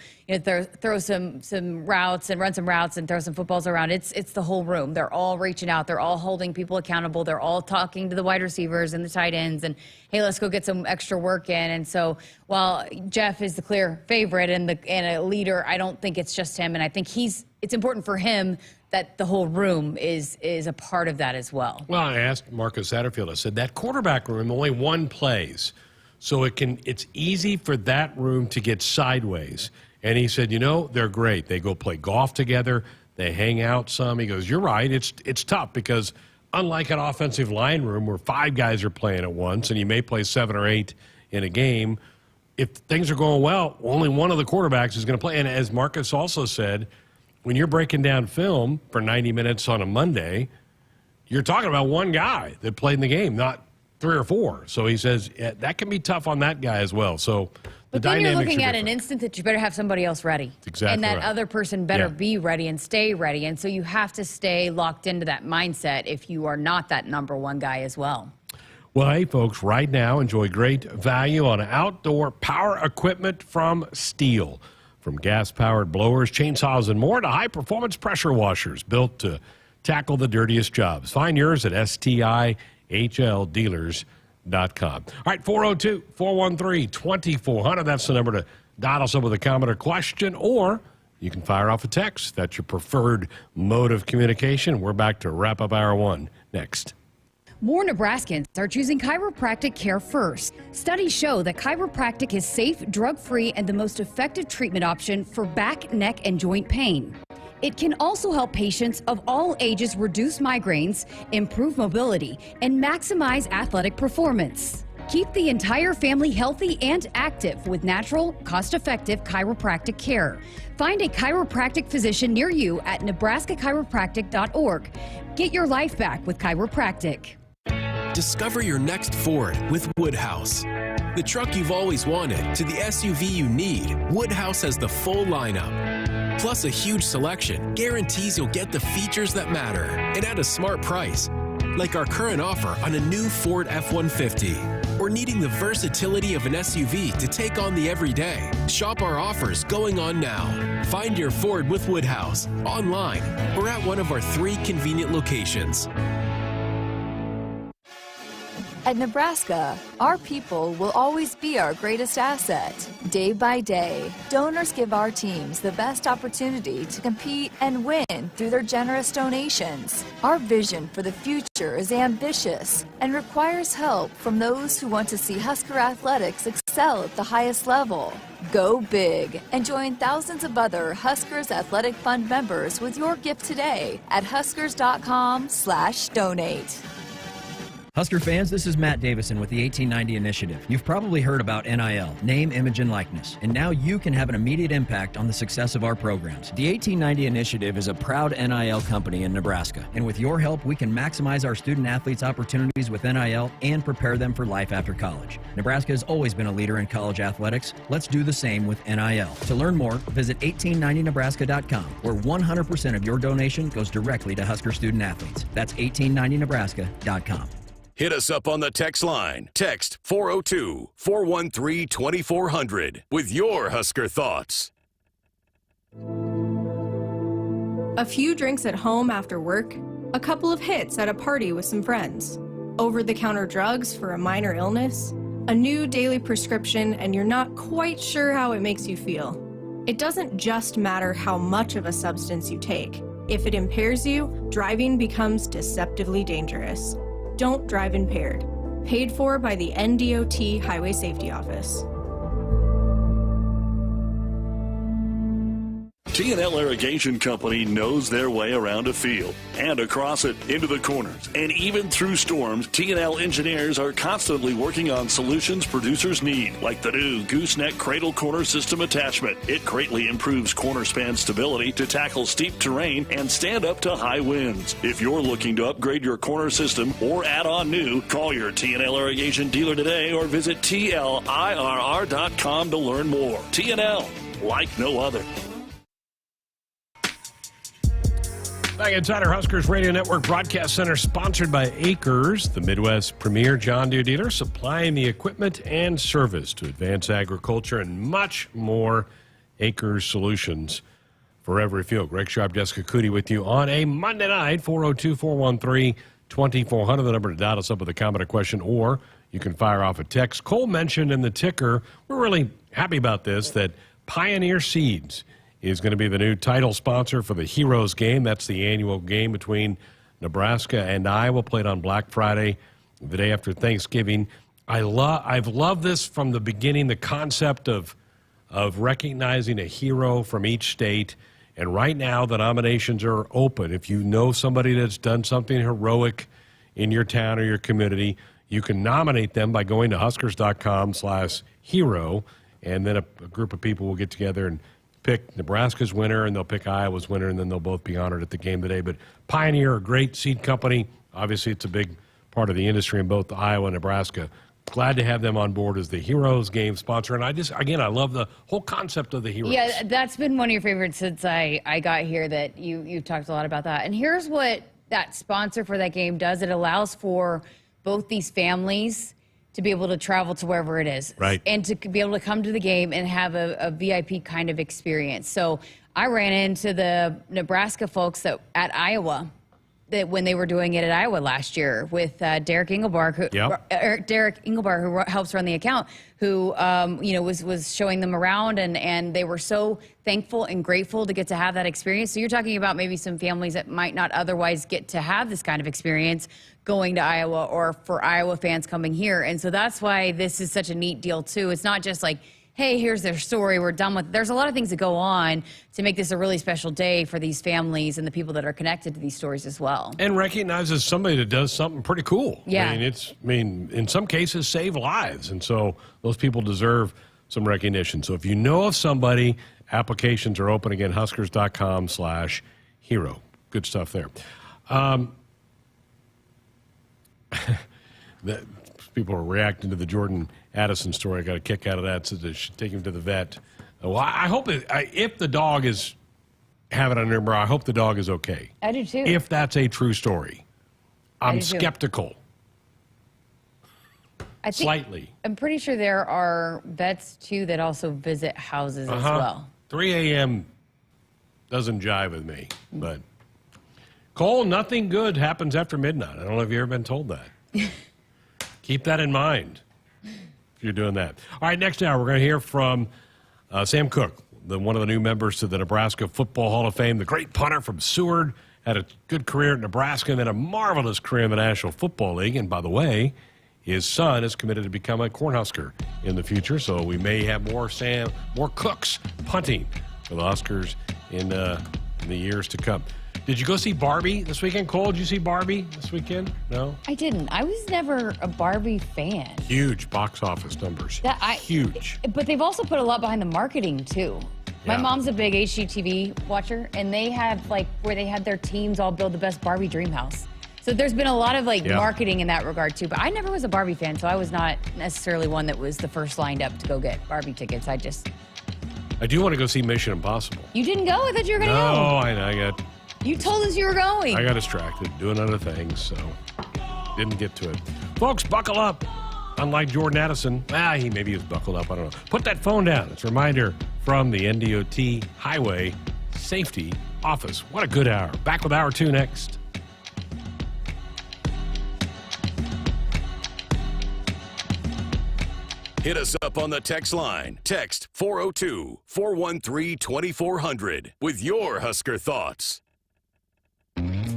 throw some routes and run some routes and throw some footballs around. It's the whole room. They're all reaching out. They're all holding people accountable. They're all talking to the wide receivers and the tight ends. And hey, let's go get some extra work in. And so while Jeff is the clear favorite and a leader, I don't think it's just him. And I think it's important for him that the whole room is a part of that as well. Well, I asked Marcus Satterfield, I said, that quarterback room, only one plays. So it's easy for that room to get sideways. And he said, they're great. They go play golf together. They hang out some. He goes, you're right. It's tough because unlike an offensive line room where 5 guys are playing at once and you may play 7 or 8 in a game, if things are going well, only one of the quarterbacks is going to play. And as Marcus also said, when you're breaking down film for 90 minutes on a Monday, you're talking about one guy that played in the game, not 3 or 4. So he says that can be tough on that guy as well. So but then you're looking at an instant that you better have somebody else ready. That's exactly and that right. other person better be ready and stay ready. And so you have to stay locked into that mindset if you are not that number one guy as well. Well, hey, folks, right now enjoy great value on outdoor power equipment from Steel. From gas-powered blowers, chainsaws, and more to high-performance pressure washers built to tackle the dirtiest jobs. Find yours at STIHLdealers.com. All right, 402-413-2400. That's the number to dial us up with a comment or question, or you can fire off a text. That's your preferred mode of communication. We're back to wrap up Hour 1 next. More Nebraskans are choosing chiropractic care first. Studies show that chiropractic is safe, drug-free, and the most effective treatment option for back, neck, and joint pain. It can also help patients of all ages reduce migraines, improve mobility, and maximize athletic performance. Keep the entire family healthy and active with natural, cost-effective chiropractic care. Find a chiropractic physician near you at nebraska-chiropractic.org. Get your life back with chiropractic. Discover your next Ford with Woodhouse. The truck you've always wanted to the SUV you need, Woodhouse has the full lineup. Plus a huge selection guarantees you'll get the features that matter and at a smart price. Like our current offer on a new Ford F-150. Or needing the versatility of an SUV to take on the everyday. Shop our offers going on now. Find your Ford with Woodhouse online or at one of our 3 convenient locations. At Nebraska, our people will always be our greatest asset. Day by day, donors give our teams the best opportunity to compete and win through their generous donations. Our vision for the future is ambitious and requires help from those who want to see Husker athletics excel at the highest level. Go big and join thousands of other Huskers Athletic Fund members with your gift today at huskers.com/donate. Husker fans, this is Matt Davison with the 1890 Initiative. You've probably heard about NIL, name, image, and likeness, and now you can have an immediate impact on the success of our programs. The 1890 Initiative is a proud NIL company in Nebraska, and with your help, we can maximize our student-athletes' opportunities with NIL and prepare them for life after college. Nebraska has always been a leader in college athletics. Let's do the same with NIL. To learn more, visit 1890nebraska.com, where 100% of your donation goes directly to Husker student-athletes. That's 1890nebraska.com. Hit us up on the text line. Text 402-413-2400 with your Husker thoughts. A few drinks at home after work, a couple of hits at a party with some friends, over-the-counter drugs for a minor illness, a new daily prescription, and you're not quite sure how it makes you feel. It doesn't just matter how much of a substance you take. If it impairs you, driving becomes deceptively dangerous. Don't drive impaired. Paid for by the NDOT Highway Safety Office. T&L Irrigation Company knows their way around a field and across it into the corners. And even through storms, T&L engineers are constantly working on solutions producers need, like the new gooseneck cradle corner system attachment. It greatly improves corner span stability to tackle steep terrain and stand up to high winds. If you're looking to upgrade your corner system or add on new, call your T&L Irrigation dealer today or visit TLIRR.com to learn more. T&L, like no other. Back inside our Huskers Radio Network Broadcast Center, sponsored by Acres, the Midwest premier John Deere dealer, supplying the equipment and service to advance agriculture and much more. Acres Solutions for every field. Greg Sharpe, Jessica Coody with you on a Monday night, 402-413-2400, the number to dial us up with a comment or question, or you can fire off a text. Cole mentioned in the ticker, we're really happy about this, that Pioneer Seeds is going to be the new title sponsor for the Heroes game. That's the annual game between Nebraska and Iowa, played on Black Friday, the day after Thanksgiving. I've loved this from the beginning, the concept of recognizing a hero from each state. And right now, the nominations are open. If you know somebody that's done something heroic in your town or your community, you can nominate them by going to huskers.com/hero, and then a group of people will get together and pick Nebraska's winner, and they'll pick Iowa's winner, and then they'll both be honored at the game today. But Pioneer, a great seed company. Obviously, it's a big part of the industry in both Iowa and Nebraska. Glad to have them on board as the Heroes game sponsor. And I love the whole concept of the Heroes. Yeah, that's been one of your favorites since I got here, that you talked a lot about that. And here's what that sponsor for that game does. It allows for both these families to be able to travel to wherever it is. Right. And to be able to come to the game and have a VIP kind of experience. So I ran into the Nebraska folks at Iowa when they were doing it at Iowa last year with Derek Engelbar, who helps run the account, who was showing them around, and they were so thankful and grateful to get to have that experience. So you're talking about maybe some families that might not otherwise get to have this kind of experience going to Iowa, or for Iowa fans coming here. And so that's why this is such a neat deal too. It's not just like, hey, here's their story, we're done with it. There's a lot of things that go on to make this a really special day for these families and the people that are connected to these stories as well. And recognizes somebody that does something pretty cool. Yeah. I mean, in some cases, save lives. And so those people deserve some recognition. So if you know of somebody, applications are open again, huskers.com/hero. Good stuff there. People are reacting to the Jordan Addison story. I got a kick out of that, so they should take him to the vet. Well, I hope if the dog is having a number, I hope the dog is okay. I do too. If that's a true story. I'm skeptical. Slightly. I'm pretty sure there are vets too that also visit houses as well. 3 a.m. doesn't jive with me, but Cole, nothing good happens after midnight. I don't know if you've ever been told that. Keep that in mind if you're doing that. All right, next hour we're going to hear from Sam Koch, one of the new members to the Nebraska Football Hall of Fame, the great punter from Seward, had a good career at Nebraska and then a marvelous career in the National Football League. And by the way, his son is committed to become a Cornhusker in the future, so we may have more Cooks punting for the Huskers in the years to come. Did you go see Barbie this weekend, Cole? Did you see Barbie this weekend? No? I didn't. I was never a Barbie fan. Huge box office numbers. Huge. But they've also put a lot behind the marketing, too. My mom's a big HGTV watcher, and they have, where they had their teams all build the best Barbie dream house. So there's been a lot of, marketing in that regard, too. But I never was a Barbie fan, so I was not necessarily one that was the first lined up to go get Barbie tickets. I do want to go see Mission Impossible. You didn't go? I thought you were going to go. No, I got... You told us you were going. I got distracted doing other things, so didn't get to it. Folks, buckle up. Unlike Jordan Addison, maybe he was buckled up. I don't know. Put that phone down. It's a reminder from the NDOT Highway Safety Office. What a good hour. Back with Hour 2 next. Hit us up on the text line. Text 402-413-2400 with your Husker thoughts.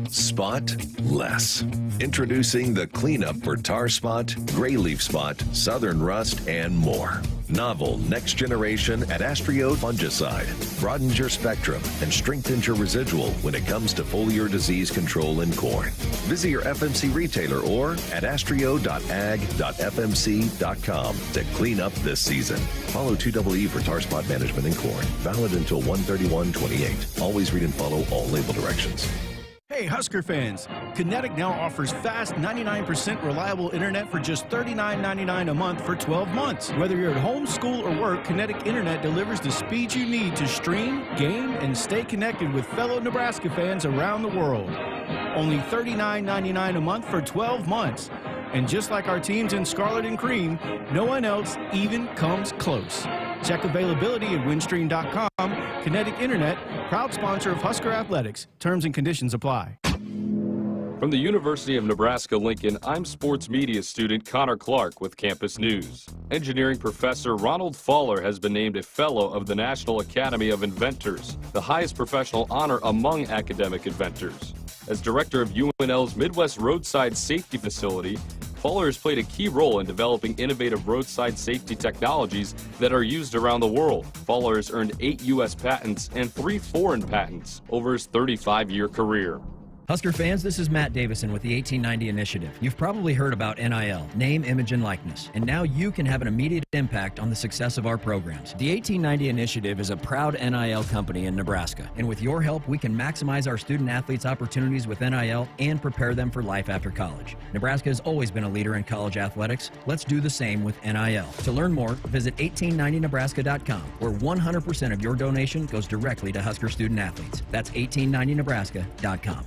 Spot less. Introducing the cleanup for tar spot, gray leaf spot, southern rust, and more. Novel next generation Adastrio fungicide broadens your spectrum and strengthens your residual when it comes to foliar disease control in corn. Visit your FMC retailer or adastrio.ag.fmc.com to clean up this season. Follow 2EE for tar spot management in corn. Valid until 1/31/28. Always read and follow all label directions. Hey, Husker fans, Kinetic now offers fast 99% reliable internet for just $39.99 a month for 12 months. Whether you're at home, school, or work, Kinetic Internet delivers the speed you need to stream, game, and stay connected with fellow Nebraska fans around the world. Only $39.99 a month for 12 months. And just like our teams in scarlet and cream, no one else even comes close. Check availability at windstream.com. Kinetic Internet, proud sponsor of Husker Athletics. Terms and conditions apply. From the University of Nebraska-Lincoln, I'm sports media student Connor Clark with Campus News. Engineering professor Ronald Faller has been named a Fellow of the National Academy of Inventors, the highest professional honor among academic inventors. As director of UNL's Midwest Roadside Safety Facility, Faller has played a key role in developing innovative roadside safety technologies that are used around the world. Faller has earned 8 U.S. patents and 3 foreign patents over his 35-year career. Husker fans, this is Matt Davison with the 1890 Initiative. You've probably heard about NIL, name, image, and likeness, and now you can have an immediate impact on the success of our programs. The 1890 Initiative is a proud NIL company in Nebraska, and with your help, we can maximize our student athletes' opportunities with NIL and prepare them for life after college. Nebraska has always been a leader in college athletics. Let's do the same with NIL. To learn more, visit 1890nebraska.com, where 100% of your donation goes directly to Husker student athletes. That's 1890nebraska.com.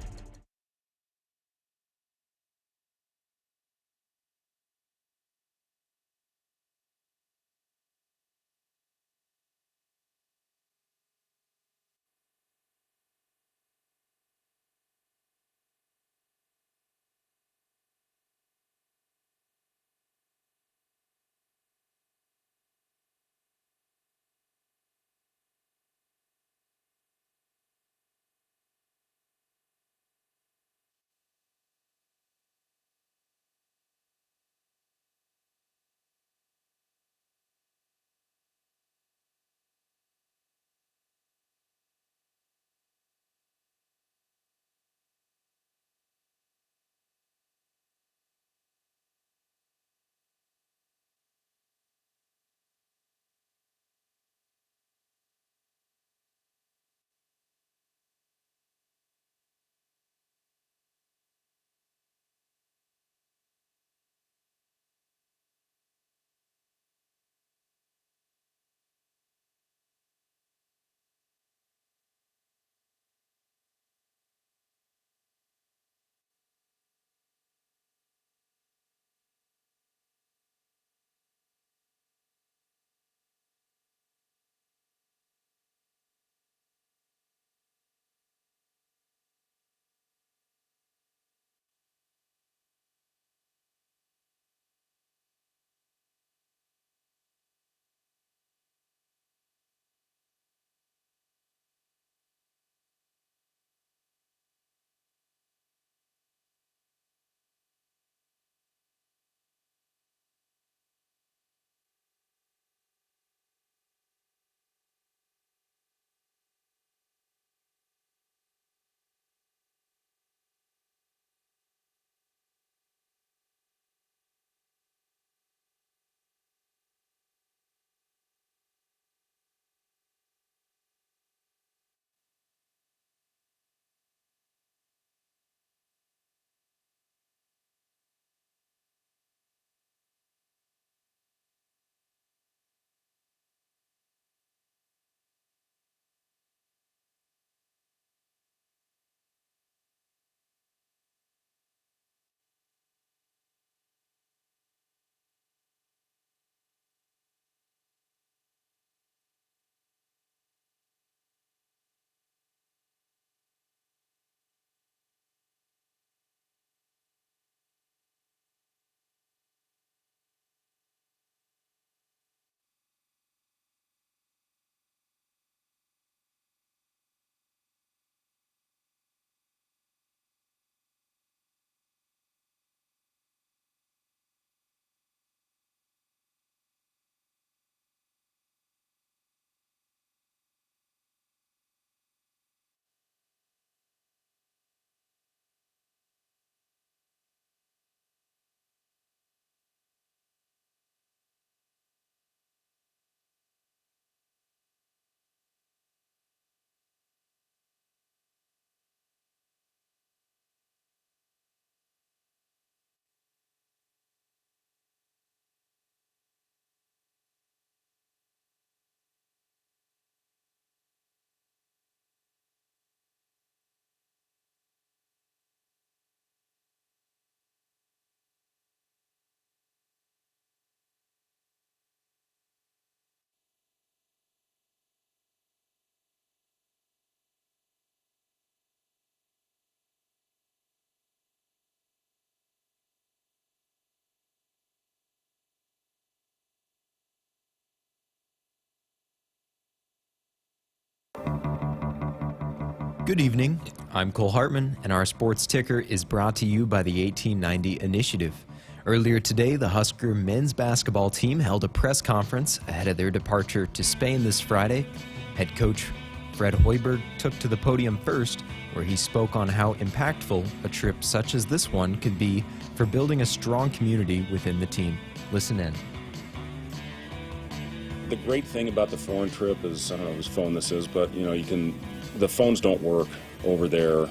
Good evening. I'm Cole Hartman, and our sports ticker is brought to you by the 1890 Initiative. Earlier today, the Husker men's basketball team held a press conference ahead of their departure to Spain this Friday. Head coach Fred Hoiberg took to the podium first, where he spoke on how impactful a trip such as this one could be for building a strong community within the team. Listen in. The great thing about the foreign trip is, I don't know whose phone this is, but the phones don't work over there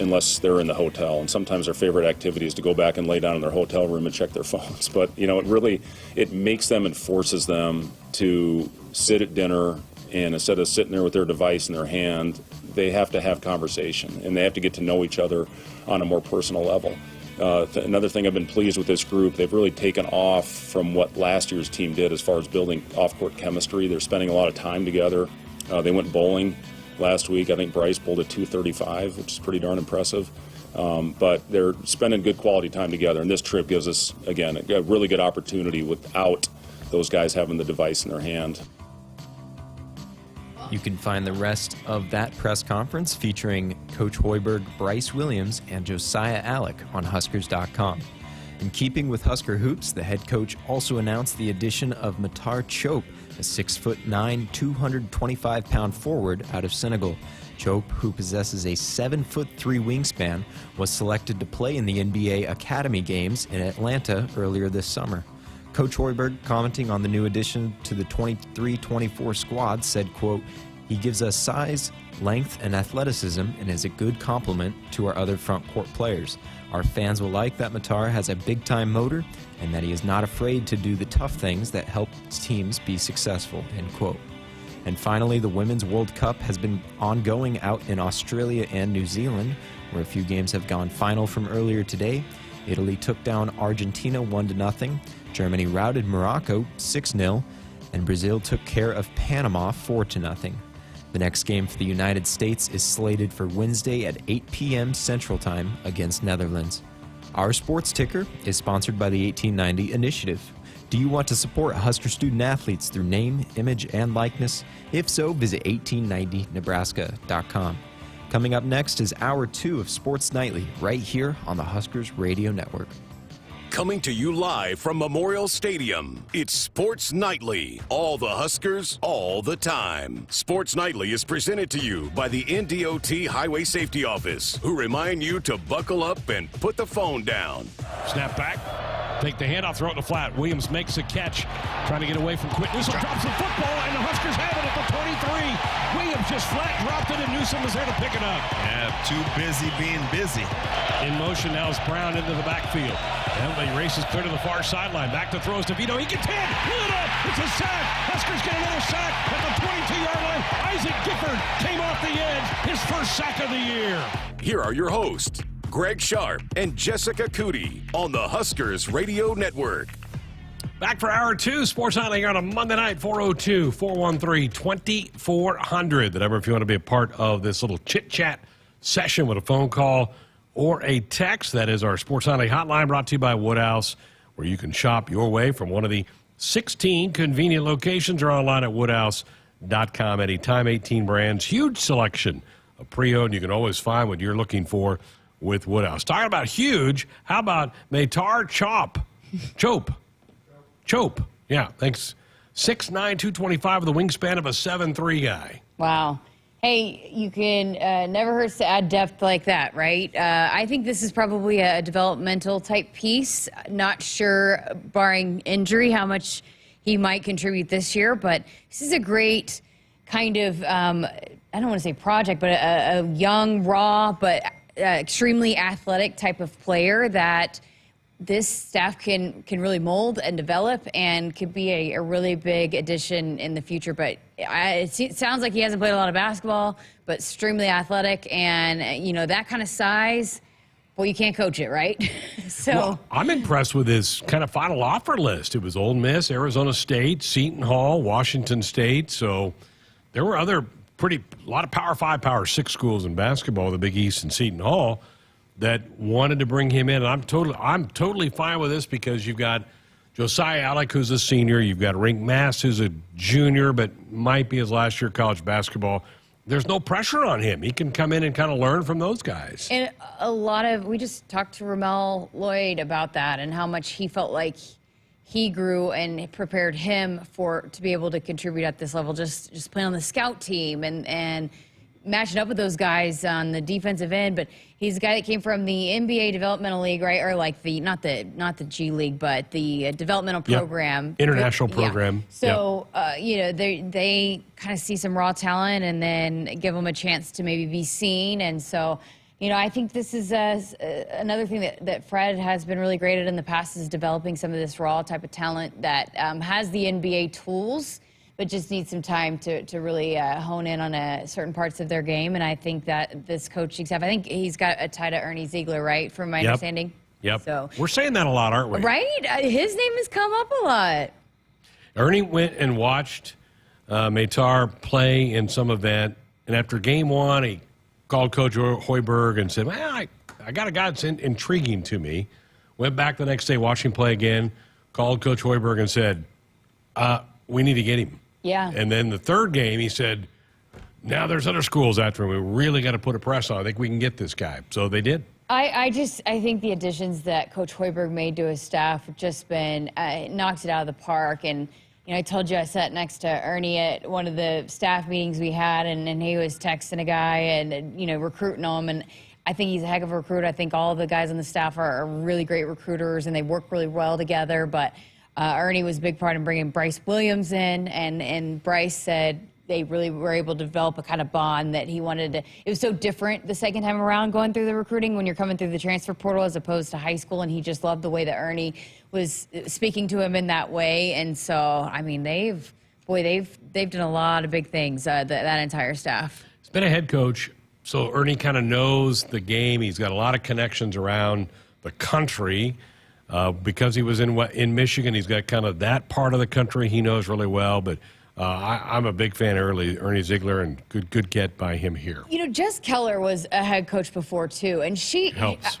unless they're in the hotel. And sometimes their favorite activity is to go back and lay down in their hotel room and check their phones. But, it makes them and forces them to sit at dinner, and instead of sitting there with their device in their hand, they have to have conversation, and they have to get to know each other on a more personal level. Another thing I've been pleased with this group, they've really taken off from what last year's team did as far as building off-court chemistry. They're spending a lot of time together. They went bowling last week. I think Bryce bowled at 235, which is pretty darn impressive. But they're spending good quality time together, and this trip gives us, again, a really good opportunity without those guys having the device in their hand. You can find the rest of that press conference featuring Coach Hoiberg, Bryce Williams, and Josiah Alec on Huskers.com. In keeping with Husker hoops, the head coach also announced the addition of Matar Chope, a 6'9", 225-pound forward out of Senegal. Chope, who possesses a 7'3" wingspan, was selected to play in the NBA Academy Games in Atlanta earlier this summer. Coach Hoiberg, commenting on the new addition to the 23-24 squad, said, quote, "He gives us size, length, and athleticism and is a good complement to our other front court players. Our fans will like that Matar has a big-time motor and that he is not afraid to do the tough things that help teams be successful," end quote. And finally, the Women's World Cup has been ongoing out in Australia and New Zealand, where a few games have gone final from earlier today. Italy took down Argentina 1-0. Germany routed Morocco 6-0, and Brazil took care of Panama 4-0. The next game for the United States is slated for Wednesday at 8 p.m. Central Time against Netherlands. Our sports ticker is sponsored by the 1890 Initiative. Do you want to support Husker student athletes through name, image, and likeness? If so, visit 1890nebraska.com. Coming up next is Hour 2 of Sports Nightly, right here on the Huskers Radio Network. Coming to you live from Memorial Stadium, it's Sports Nightly. All the Huskers, all the time. Sports Nightly is presented to you by the NDOT Highway Safety Office, who remind you to buckle up and put the phone down. Snap back. Take the handoff, throw it in the flat. Williams makes a catch, trying to get away from Quinn. Newsom drops the football, and the Huskers have it at the 23. Williams just flat dropped it, and Newsom is there to pick it up. Yeah, too busy being busy. In motion now is Brown into the backfield. And he races clear to the far sideline. Back to throws to Vito. He gets hit. Little. It's a sack. Huskers get another sack at the 22-yard line. Isaac Gifford came off the edge. His first sack of the year. Here are your hosts, Greg Sharpe and Jessica Coody on the Huskers Radio Network. Back for Hour 2, Sports Nightly here on a Monday night, 402-413-2400. The number if you want to be a part of this little chit-chat session with a phone call or a text. That is our Sports Nightly hotline, brought to you by Woodhouse, where you can shop your way from one of the 16 convenient locations or online at woodhouse.com anytime. 18 brands, huge selection of pre-owned. You can always find what you're looking for with Woodhouse. Talking about huge, how about Matar Chope. Yeah, thanks. 6'9", 225 with a wingspan of a 7'3" guy. Wow. Hey, you can never hurts to add depth like that, right? I think this is probably a developmental type piece. Not sure, barring injury, how much he might contribute this year, but this is a great kind of, I don't want to say project, but a young, raw, but extremely athletic type of player that this staff can really mold and develop and could be a really big addition in the future. But it sounds like he hasn't played a lot of basketball, but extremely athletic, and that kind of size. Well, you can't coach it, right? Well, I'm impressed with his kind of final offer list. It was Ole Miss, Arizona State, Seton Hall, Washington State. So there were a lot of Power 5, Power 6 schools in basketball, the Big East and Seton Hall, that wanted to bring him in. And I'm totally fine with this because you've got Josiah Alec, who's a senior. You've got Rink Mass, who's a junior, but might be his last year of college basketball. there's no pressure on him. He can come in and kind of learn from those guys. And we just talked to Ramel Lloyd about that and how much he felt like he grew and prepared him to be able to contribute at this level, just playing on the scout team and matching up with those guys on the defensive end. But he's a guy that came from the NBA Developmental League, right? Or like not the G League, but the developmental program. International program. Yeah. So, they kind of see some raw talent and then give them a chance to maybe be seen. And so, I think this is another thing that Fred has been really great at in the past is developing some of this raw type of talent that has the NBA tools, but just needs some time to really hone in on certain parts of their game. And I think that this coaching staff, I think he's got a tie to Ernie Ziegler, right, from my understanding? Yep. So, we're saying that a lot, aren't we? Right? His name has come up a lot. Ernie went and watched Maytar play in some event, and after game one, he called Coach Hoiberg and said, well, I got a guy that's intriguing to me. Went back the next day, watched him play again, called Coach Hoiberg and said, we need to get him. Yeah. And then the third game, he said, now there's other schools after him. We really got to put a press on. I think we can get this guy. So they did. I think the additions that Coach Hoiberg made to his staff have just been knocked it out of the park. And, I told you I sat next to Ernie at one of the staff meetings we had, and he was texting a guy and, recruiting him. And I think he's a heck of a recruiter. I think all of the guys on the staff are really great recruiters, and they work really well together. But Ernie was a big part in bringing Bryce Williams in, and Bryce said they really were able to develop a kind of bond that he wanted to. It was so different the second time around going through the recruiting when you're coming through the transfer portal as opposed to high school, and he just loved the way that Ernie was speaking to him in that way. And so, I mean, they've done a lot of big things, that entire staff. He's been a head coach, so Ernie kind of knows the game. He's got a lot of connections around the country. Because he was in Michigan, he's got kind of that part of the country he knows really well. But I'm a big fan of Ernie Ziegler, and good get by him here. Jess Keller was a head coach before too, and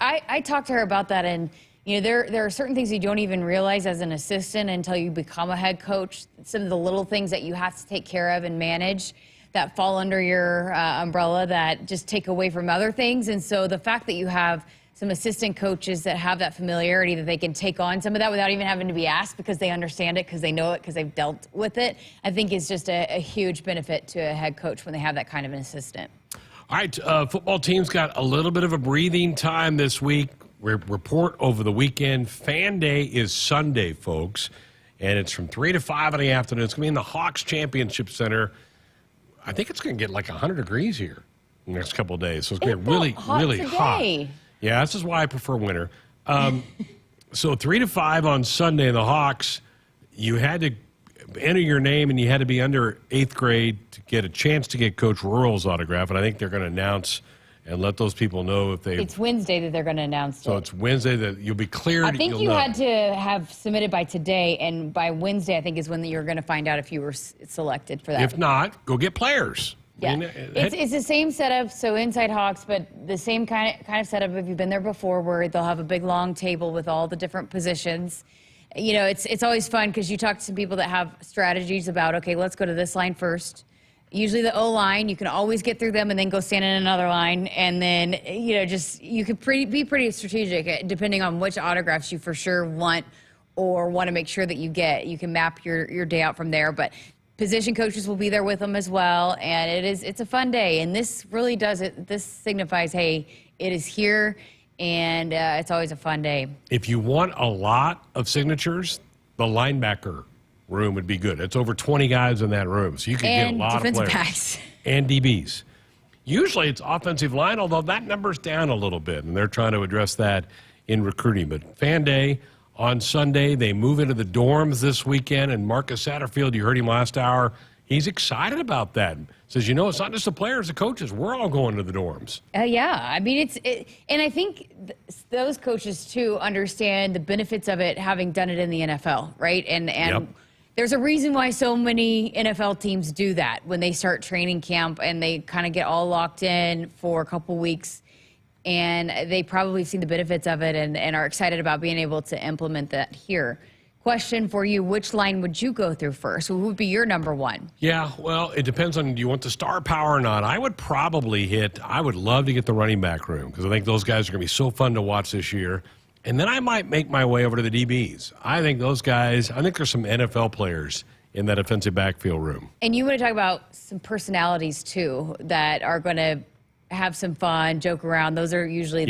I talked to her about that. And there are certain things you don't even realize as an assistant until you become a head coach. Some of the little things that you have to take care of and manage that fall under your umbrella that just take away from other things. And so the fact that you have some assistant coaches that have that familiarity that they can take on some of that without even having to be asked because they understand it, because they know it, because they've dealt with it, I think is just a huge benefit to a head coach when they have that kind of an assistant. All right, football team's got a little bit of a breathing time this week. Report over the weekend. Fan Day is Sunday, folks, and it's from 3 to 5 in the afternoon. It's going to be in the Hawks Championship Center. I think it's going to get like 100 degrees here in the next couple of days, so it's going to be really hot. Yeah, this is why I prefer winter. So 3 to 5 on Sunday in the Hawks, you had to enter your name and you had to be under 8th grade to get a chance to get Coach Rural's autograph. And I think they're going to announce and let those people know if they... It's Wednesday that they're going to announce it. So it's Wednesday that you'll be cleared. I think you had to have submitted by today, and by Wednesday I think is when you're going to find out if you were selected for that. If not, go get players. Yeah, it's the same setup, so inside Hawks, but the same kind of setup if you've been there before, where they'll have a big long table with all the different positions. It's always fun because you talk to some people that have strategies about, okay, let's go to this line first. Usually the O-line, you can always get through them and then go stand in another line, and then you could be pretty strategic depending on which autographs you for sure want or want to make sure that you get. You can map your day out from there, but position coaches will be there with them as well, and it's a fun day. And this really does it. This signifies, hey, it is here, and it's always a fun day. If you want a lot of signatures, the linebacker room would be good. It's over 20 guys in that room, so you can get a lot of players. Backs. And DBs. Usually it's offensive line, although that number's down a little bit, and they're trying to address that in recruiting. But Fan Day on Sunday, they move into the dorms this weekend, and Marcus Satterfield, you heard him last hour, he's excited about that. Says, it's not just the players, the coaches. We're all going to the dorms. Yeah. I mean, and I think those coaches, too, understand the benefits of it having done it in the NFL, right? And there's a reason why so many NFL teams do that when they start training camp and they kind of get all locked in for a couple weeks. And they probably have seen the benefits of it and are excited about being able to implement that here. Question for you, which line would you go through first? Who would be your number one? Yeah, well, it depends on, do you want the star power or not? I would love to get the running back room because I think those guys are going to be so fun to watch this year. And then I might make my way over to the DBs. I think there's some NFL players in that offensive backfield room. And you want to talk about some personalities, too, that are going to have some fun, joke around. Those are usually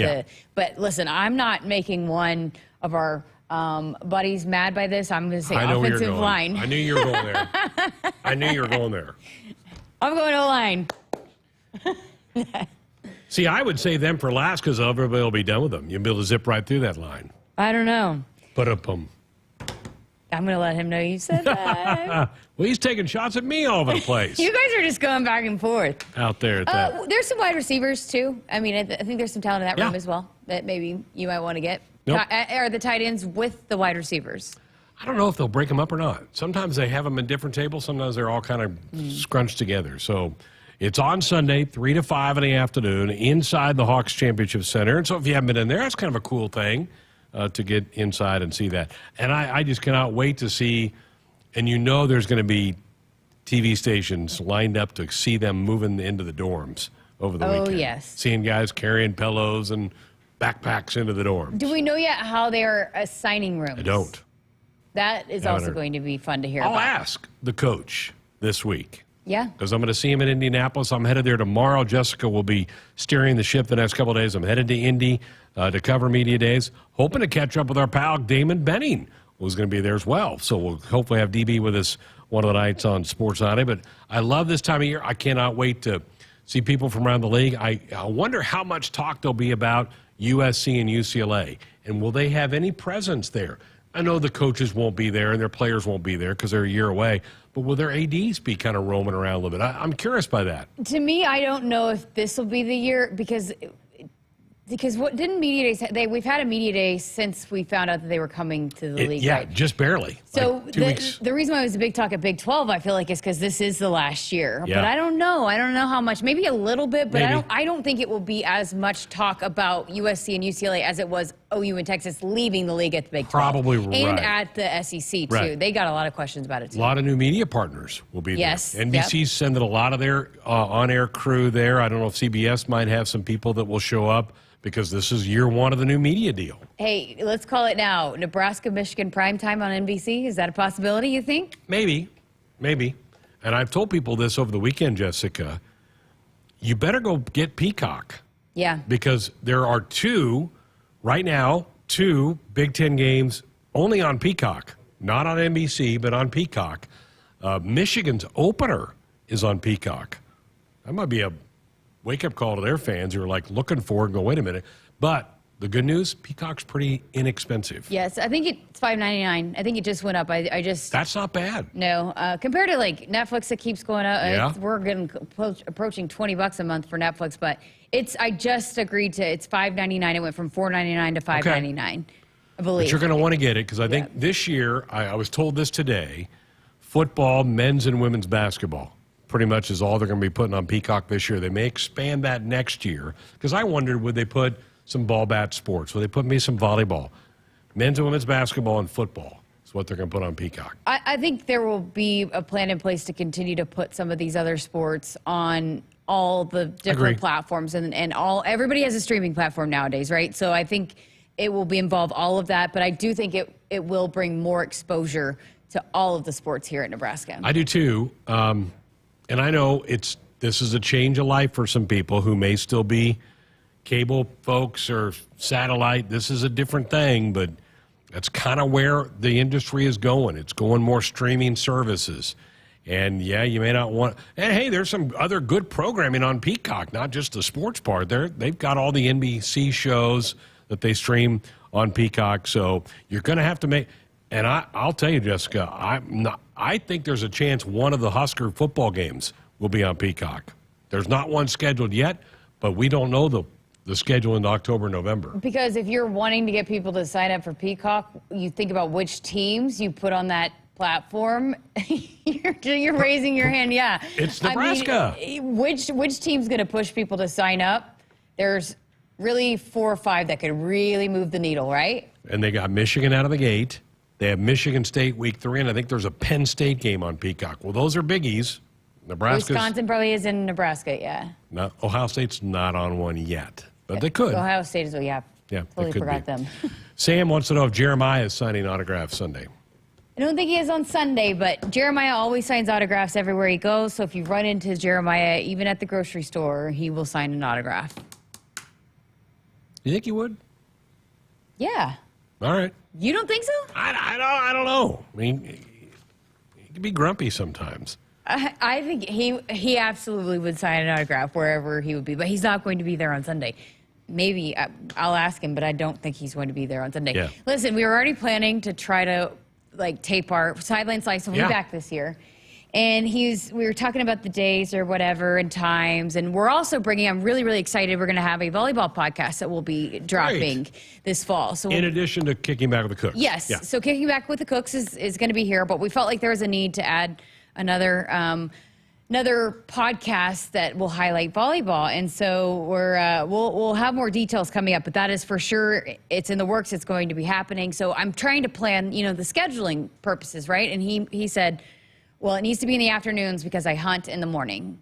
but listen, I'm not making one of our buddies mad by this. I'm going to say offensive line. I knew you were going there. I knew you were going there. I'm going O-line. See, I would say them for last because everybody will be done with them. You'll be able to zip right through that line. I don't know. Ba-da-pum. I'm going to let him know you said that. Well, he's taking shots at me all over the place. You guys are just going back and forth. Out there at that. There's some wide receivers, too. I mean, I think there's some talent in that room as well that maybe you might want to get. Nope. Are the tight ends with the wide receivers? I don't know if they'll break them up or not. Sometimes they have them in different tables. Sometimes they're all kind of scrunched together. So it's on Sunday, 3 to 5 in the afternoon, inside the Hawks Championship Center. And so if you haven't been in there, that's kind of a cool thing to get inside and see that. And I just cannot wait to see, and there's going to be TV stations lined up to see them moving into the dorms over the weekend. Oh, yes. Seeing guys carrying pillows and backpacks into the dorms. Do we know yet how they're assigning rooms? I don't. That is also going to be fun to hear I'll about. ask the coach this week. Yeah. Because I'm going to see him in Indianapolis. I'm headed there tomorrow. Jessica will be steering the ship the next couple of days. I'm headed to Indy to cover media days, hoping to catch up with our pal Damon Benning, who's going to be there as well. So we'll hopefully have DB with us one of the nights on Sports Night. But I love this time of year. I cannot wait to see people from around the league. I wonder how much talk there'll be about USC and UCLA, and will they have any presence there? I know the coaches won't be there and their players won't be there because they're a year away, but will their ADs be kind of roaming around a little bit? I'm curious by that. To me, I don't know if this will be the year because what didn't media days? We've had a media day since we found out that they were coming to the league. Yeah, right? just barely. So like 2 weeks. The reason why it was a big talk at Big 12, I feel like, is because this is the last year. Yeah. But I don't know. I don't know how much. Maybe a little bit, but Maybe. I don't think it will be as much talk about USC and UCLA as it was OU and Texas leaving the league at the Big 12. Probably and right. at the SEC too. Right. They got a lot of questions about it too. A lot of new media partners will be Yes, there. NBC's sending a lot of their on-air crew there. I don't know if CBS might have some people that will show up because this is year one of the new media deal. Hey, let's call it now. Nebraska-Michigan primetime on NBC. Is that a possibility, you think? Maybe. And I've told people this over the weekend, Jessica. You better go get Peacock. Yeah. Because there are right now, two Big Ten games only on Peacock. Not on NBC, but on Peacock. Michigan's opener is on Peacock. That might be a wake-up call to their fans who are like looking for it and go, wait a minute. But the good news, Peacock's pretty inexpensive. Yes, I think it's $5.99. I think it just went up. That's not bad. No, compared to like Netflix, that keeps going up. Yeah. We're getting approaching $20 a month for Netflix, but I just agreed to it's $5.99. It went from $4.99 to $5.99. I believe. But you're going to want to get it because I think this year, I was told this today, football, men's and women's basketball pretty much is all they're going to be putting on Peacock this year. They may expand that next year because I wondered, would they put some ball bat sports? Would they put me some volleyball? Men's and women's basketball and football is what they're going to put on Peacock. I think there will be a plan in place to continue to put some of these other sports on all the different platforms and everybody has a streaming platform nowadays, right? So I think it will involve all of that, but I do think it will bring more exposure to all of the sports here at Nebraska. I do too. And I know this is a change of life for some people who may still be cable folks or satellite. This is a different thing, but that's kind of where the industry is going. It's going more streaming services. And, yeah, you may not want – and, hey, there's some other good programming on Peacock, not just the sports part. They've got all the NBC shows that they stream on Peacock. So you're going to have to make – and I'll tell you, Jessica, I think there's a chance one of the Husker football games will be on Peacock. There's not one scheduled yet, but we don't know the schedule in October, November. Because if you're wanting to get people to sign up for Peacock, you think about which teams you put on that platform. You're raising your hand, yeah. It's Nebraska. I mean, which team's going to push people to sign up? There's really 4 or 5 that could really move the needle, right? And they got Michigan out of the gate. They have Michigan State week 3, and I think there's a Penn State game on Peacock. Well, those are biggies. Wisconsin probably is in Nebraska, yeah. No, Ohio State's not on one yet, but they could. Ohio State is, yeah. Yeah, Totally forgot them. Sam wants to know if Jeremiah is signing autographs Sunday. I don't think he is on Sunday, but Jeremiah always signs autographs everywhere he goes. So if you run into Jeremiah, even at the grocery store, he will sign an autograph. You think he would? Yeah. All right. You don't think so? I don't know. I mean, he can be grumpy sometimes. I think he absolutely would sign an autograph wherever he would be, but he's not going to be there on Sunday. Maybe I'll ask him, but I don't think he's going to be there on Sunday. Yeah. Listen, we were already planning to try to tape our sideline slice and we'll be back this year. And we were talking about the days or whatever and times. And we're also I'm really, really excited. We're going to have a volleyball podcast that will be dropping this fall. So in addition to Kicking Back with the Cooks. Yes. Yeah. So Kicking Back with the Cooks is going to be here. But we felt like there was a need to add another podcast that will highlight volleyball. And so we'll have more details coming up, but that is for sure. It's in the works. It's going to be happening. So I'm trying to plan, the scheduling purposes, right? And he said, well, it needs to be in the afternoons because I hunt in the morning.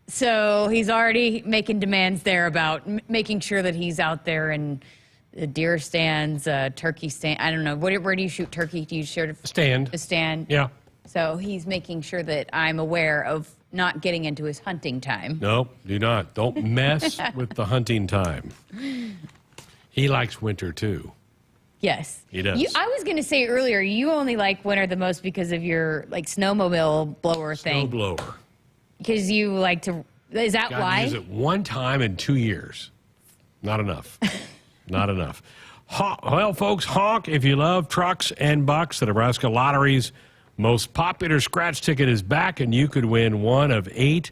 So he's already making demands there about making sure that he's out there in the deer stands, turkey stand. I don't know. Where do you shoot turkey? Do you shoot a stand? A stand. Yeah. So he's making sure that I'm aware of not getting into his hunting time. No, do not. Don't mess with the hunting time. He likes winter, too. Yes. He does. I was going to say earlier, you only like winter the most because of your, snowmobile blower thing. Snowblower. Because you like to... Is that why? Use it one time in 2 years. Not enough. Not enough. Well, folks, honk if you love trucks and bucks. The Nebraska Lottery's most popular scratch ticket is back, and you could win one of 8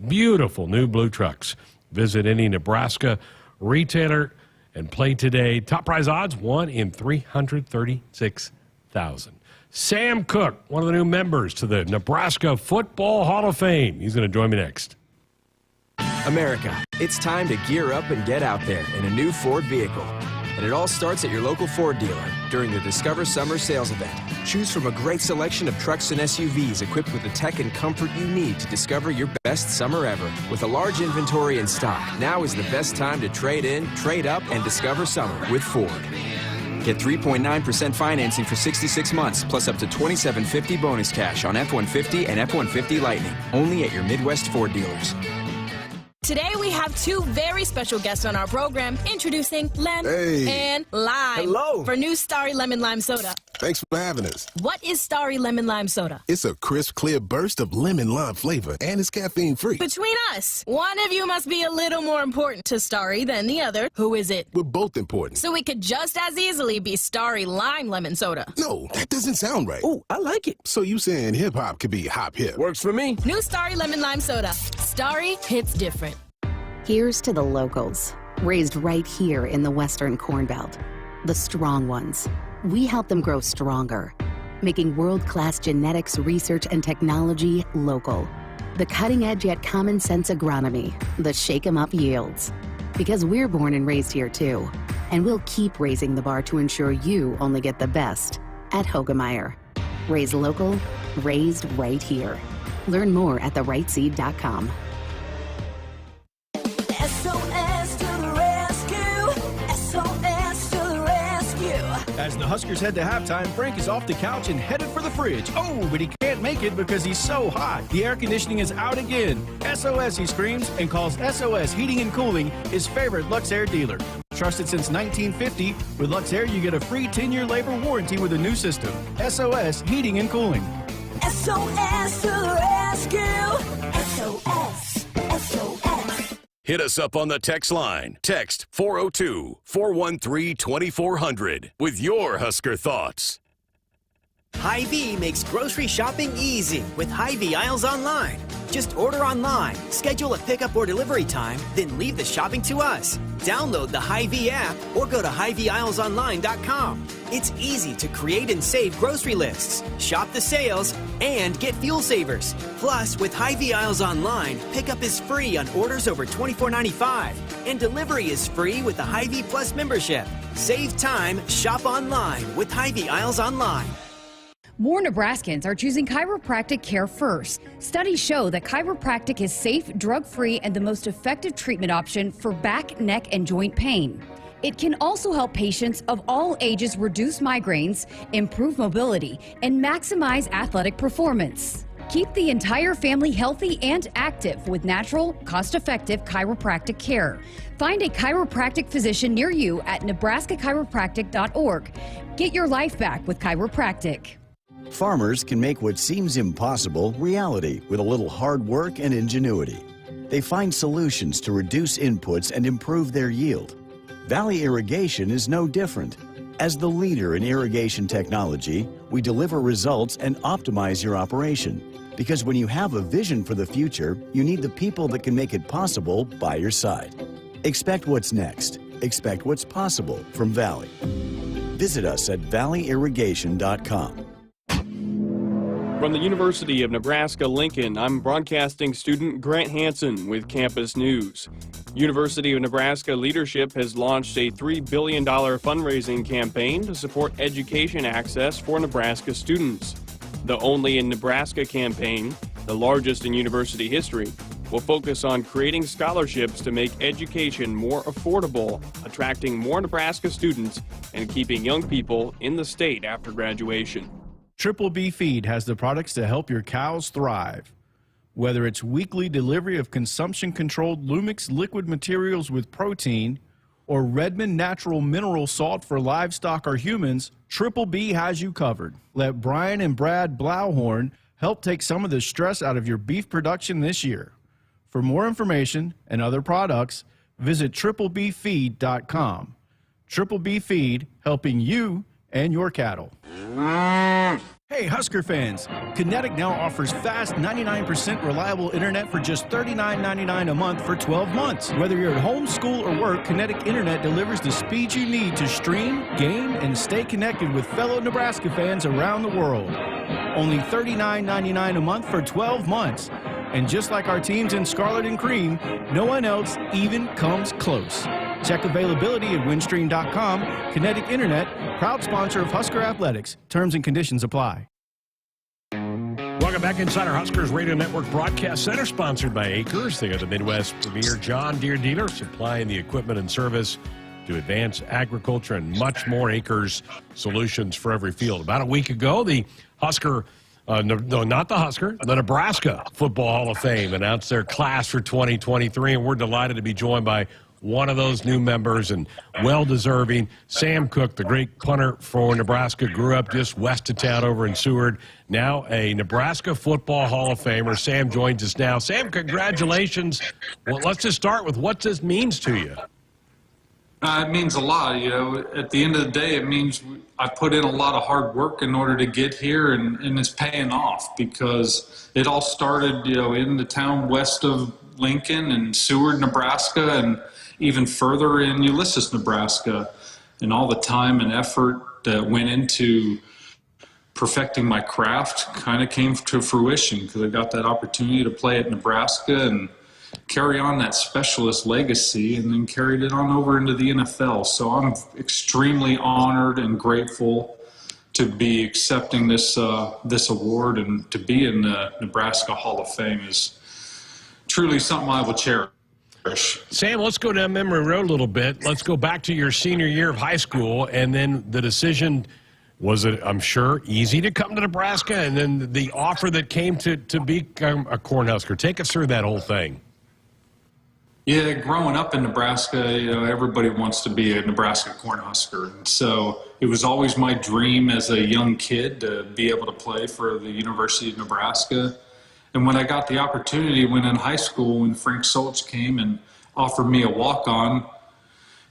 beautiful new blue trucks. Visit any Nebraska retailer and play today. Top prize odds, 1 in 336,000. Sam Cook, one of the new members to the Nebraska Football Hall of Fame. He's going to join me next. America, it's time to gear up and get out there in a new Ford vehicle. And it all starts at your local Ford dealer during the Discover Summer Sales Event. Choose from a great selection of trucks and SUVs equipped with the tech and comfort you need to discover your best summer ever. With a large inventory in stock, now is the best time to trade in, trade up, and discover summer with Ford. Get 3.9% financing for 66 months, plus up to $2,750 bonus cash on F-150 and F-150 Lightning, only at your Midwest Ford dealers. Today we have 2 very special guests on our program, introducing Lem and Lime. Hello. For new Starry Lemon Lime Soda. Thanks for having us. What is Starry Lemon Lime Soda? It's a crisp, clear burst of lemon lime flavor, and it's caffeine-free. Between us, one of you must be a little more important to Starry than the other. Who is it? We're both important. So we could just as easily be Starry Lime Lemon Soda. No, that doesn't sound right. Oh, I like it. So you saying hip-hop could be hop-hip. Works for me. New Starry Lemon Lime Soda. Starry hits different. Here's to the locals, raised right here in the Western Corn Belt. The strong ones. We help them grow stronger, making world-class genetics research and technology local. The cutting-edge yet common-sense agronomy, the shake-em-up yields. Because we're born and raised here too, and we'll keep raising the bar to ensure you only get the best at Hogemeyer. Raised local, raised right here. Learn more at therightseed.com. SOS to the rescue! SOS to the rescue! As the Huskers head to halftime, Frank is off the couch and headed for the fridge. Oh, but he can't make it because he's so hot. The air conditioning is out again. SOS, he screams, and calls SOS Heating and Cooling his favorite Luxair dealer. Trusted since 1950, with Luxair you get a free 10-year labor warranty with a new system. SOS Heating and Cooling. SOS to the rescue! SOS! SOS! Hit us up on the text line. Text 402-413-2400 with your Husker thoughts. Hy-Vee makes grocery shopping easy with Hy-Vee Aisles Online. Just order online, schedule a pickup or delivery time, then leave the shopping to us. Download the Hy-Vee app or go to HyVeeAislesOnline.com. It's easy to create and save grocery lists, shop the sales, and get fuel savers. Plus, with Hy-Vee Aisles Online, pickup is free on orders over $24.95, and delivery is free with the Hy-Vee Plus membership. Save time, shop online with Hy-Vee Aisles Online. More Nebraskans are choosing chiropractic care first. Studies show that chiropractic is safe, drug-free, and the most effective treatment option for back, neck, and joint pain. It can also help patients of all ages reduce migraines, improve mobility, and maximize athletic performance. Keep the entire family healthy and active with natural, cost-effective chiropractic care. Find a chiropractic physician near you at nebraska-chiropractic.org. Get your life back with chiropractic. Farmers can make what seems impossible reality with a little hard work and ingenuity. They find solutions to reduce inputs and improve their yield. Valley Irrigation is no different. As the leader in irrigation technology, we deliver results and optimize your operation. Because when you have a vision for the future, you need the people that can make it possible by your side. Expect what's next. Expect what's possible from Valley. Visit us at valleyirrigation.com. From the University of Nebraska-Lincoln, I'm broadcasting student Grant Hansen with Campus News. University of Nebraska leadership has launched a $3 billion fundraising campaign to support education access for Nebraska students. The Only in Nebraska campaign, the largest in university history, will focus on creating scholarships to make education more affordable, attracting more Nebraska students, and keeping young people in the state after graduation. Triple B Feed has the products to help your cows thrive. Whether it's weekly delivery of consumption-controlled Lumix liquid materials with protein or Redmond natural mineral salt for livestock or humans, Triple B has you covered. Let Brian and Brad Blauhorn help take some of the stress out of your beef production this year. For more information and other products, visit triplebfeed.com. Triple B Feed, helping you and your cattle. Hey, Husker fans! Kinetic now offers fast 99% reliable internet for just $39.99 a month for 12 months. Whether you're at home, school, or work, Kinetic Internet delivers the speed you need to stream, game, and stay connected with fellow Nebraska fans around the world. Only $39.99 a month for 12 months. And just like our teams in Scarlet and Cream, no one else even comes close. Check availability at windstream.com. Kinetic Internet, proud sponsor of Husker Athletics. Terms and conditions apply. Welcome back inside our Huskers Radio Network Broadcast Center, sponsored by Acres. They are the Midwest premier John Deere dealer, supplying the equipment and service to advance agriculture and much more. Acres, solutions for every field. About a week ago, the Husker the Nebraska Football Hall of Fame announced their class for 2023, and we're delighted to be joined by one of those new members, and well-deserving. Sam Cook, the great punter for Nebraska, grew up just west of town over in Seward, now a Nebraska Football Hall of Famer. Sam joins us now. Sam, congratulations. Well, let's just start with what this means to you. It means a lot. You know, at the end of the day, it means I put in a lot of hard work in order to get here, and it's paying off, because it all started, you know, in the town west of Lincoln and Seward, Nebraska, and even further in Ulysses, Nebraska, and all the time and effort that went into perfecting my craft kind of came to fruition, because I got that opportunity to play at Nebraska and carry on that specialist legacy, and then carried it on over into the NFL. So I'm extremely honored and grateful to be accepting this award, and to be in the Nebraska Hall of Fame is truly something I will cherish. Sam, let's go down memory road a little bit. Let's go back to your senior year of high school, and then the decision. Was it, I'm sure, easy to come to Nebraska, and then the offer that came to become a Cornhusker? Take us through that whole thing. Yeah, growing up in Nebraska, you know, everybody wants to be a Nebraska Cornhusker. And so it was always my dream as a young kid to be able to play for the University of Nebraska. And when I got the opportunity when in high school, when Frank Solch came and offered me a walk-on,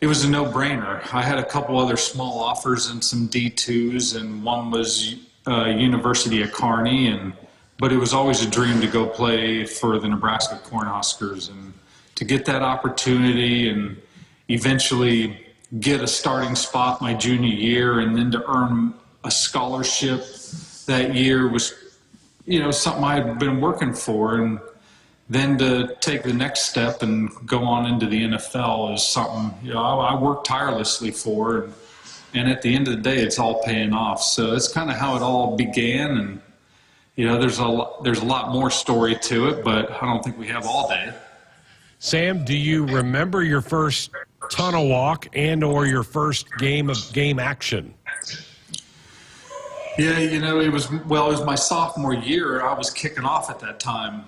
it was a no-brainer. I had a couple other small offers and some D2s, and one was University of Kearney, but it was always a dream to go play for the Nebraska Cornhuskers, and to get that opportunity and eventually get a starting spot my junior year, and then to earn a scholarship that year was, you know, something I had been working for. And then to take the next step and go on into the NFL is something, you know, I worked tirelessly for, and at the end of the day, it's all paying off. So that's kind of how it all began, and you know, there's a lot more story to it, but I don't think we have all day. Sam, do you remember your first tunnel walk and or your first game action? Yeah, you know, it was my sophomore year. I was kicking off at that time.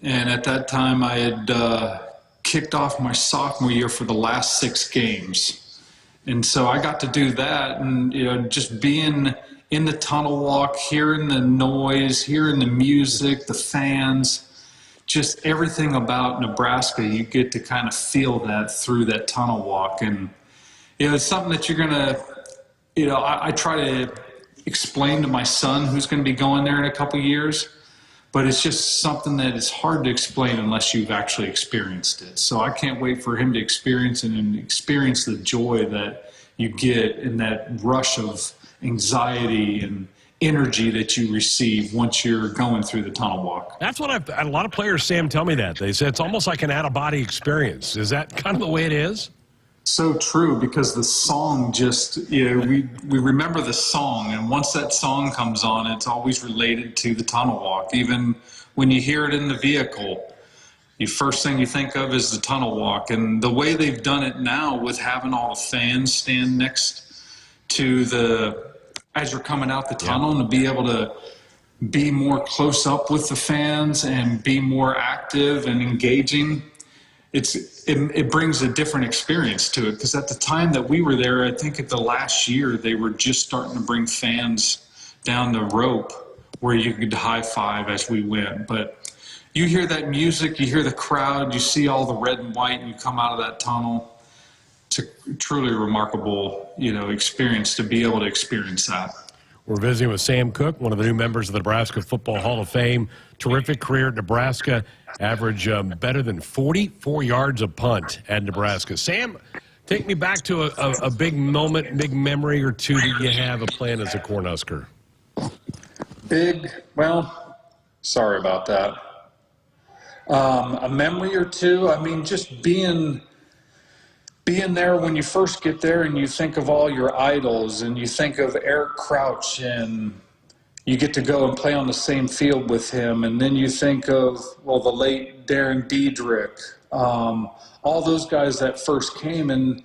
And at that time, I had kicked off my sophomore year for the last 6 games. And so I got to do that, and, you know, just being in the tunnel walk, hearing the noise, hearing the music, the fans, just everything about Nebraska, you get to kind of feel that through that tunnel walk. And, you know, it's something that you're going to, you know, I try to explain to my son who's going to be going there in a couple years, but it's just something that is hard to explain unless you've actually experienced it. So I can't wait for him to experience it and experience the joy that you get in that rush of anxiety and energy that you receive once you're going through the tunnel walk. That's what a lot of players, Sam, tell me that. They say it's almost like an out-of-body experience. Is that kind of the way it is? So true, because the song just, you know, we remember the song, and once that song comes on, it's always related to the tunnel walk. Even when you hear it in the vehicle, the first thing you think of is the tunnel walk. And the way they've done it now with having all the fans stand next to as you're coming out the tunnel, and to be able to be more close up with the fans and be more active and engaging, it brings a different experience to it. Because at the time that we were there, I think at the last year, they were just starting to bring fans down the rope where you could high five as we went. But you hear that music, you hear the crowd, you see all the red and white, and you come out of that tunnel. It's a truly remarkable, you know, experience to be able to experience that. We're visiting with Sam Koch, one of the new members of the Nebraska Football Hall of Fame. Terrific career at Nebraska. Average better than 44 yards a punt at Nebraska. Sam, take me back to a big moment, big memory or two that you have of playing as a Cornhusker. Sorry about that. A memory or two, I mean, just being there when you first get there and you think of all your idols and you think of Eric Crouch and you get to go and play on the same field with him, and then you think of, well, the late Darren Diedrich, all those guys that first came, and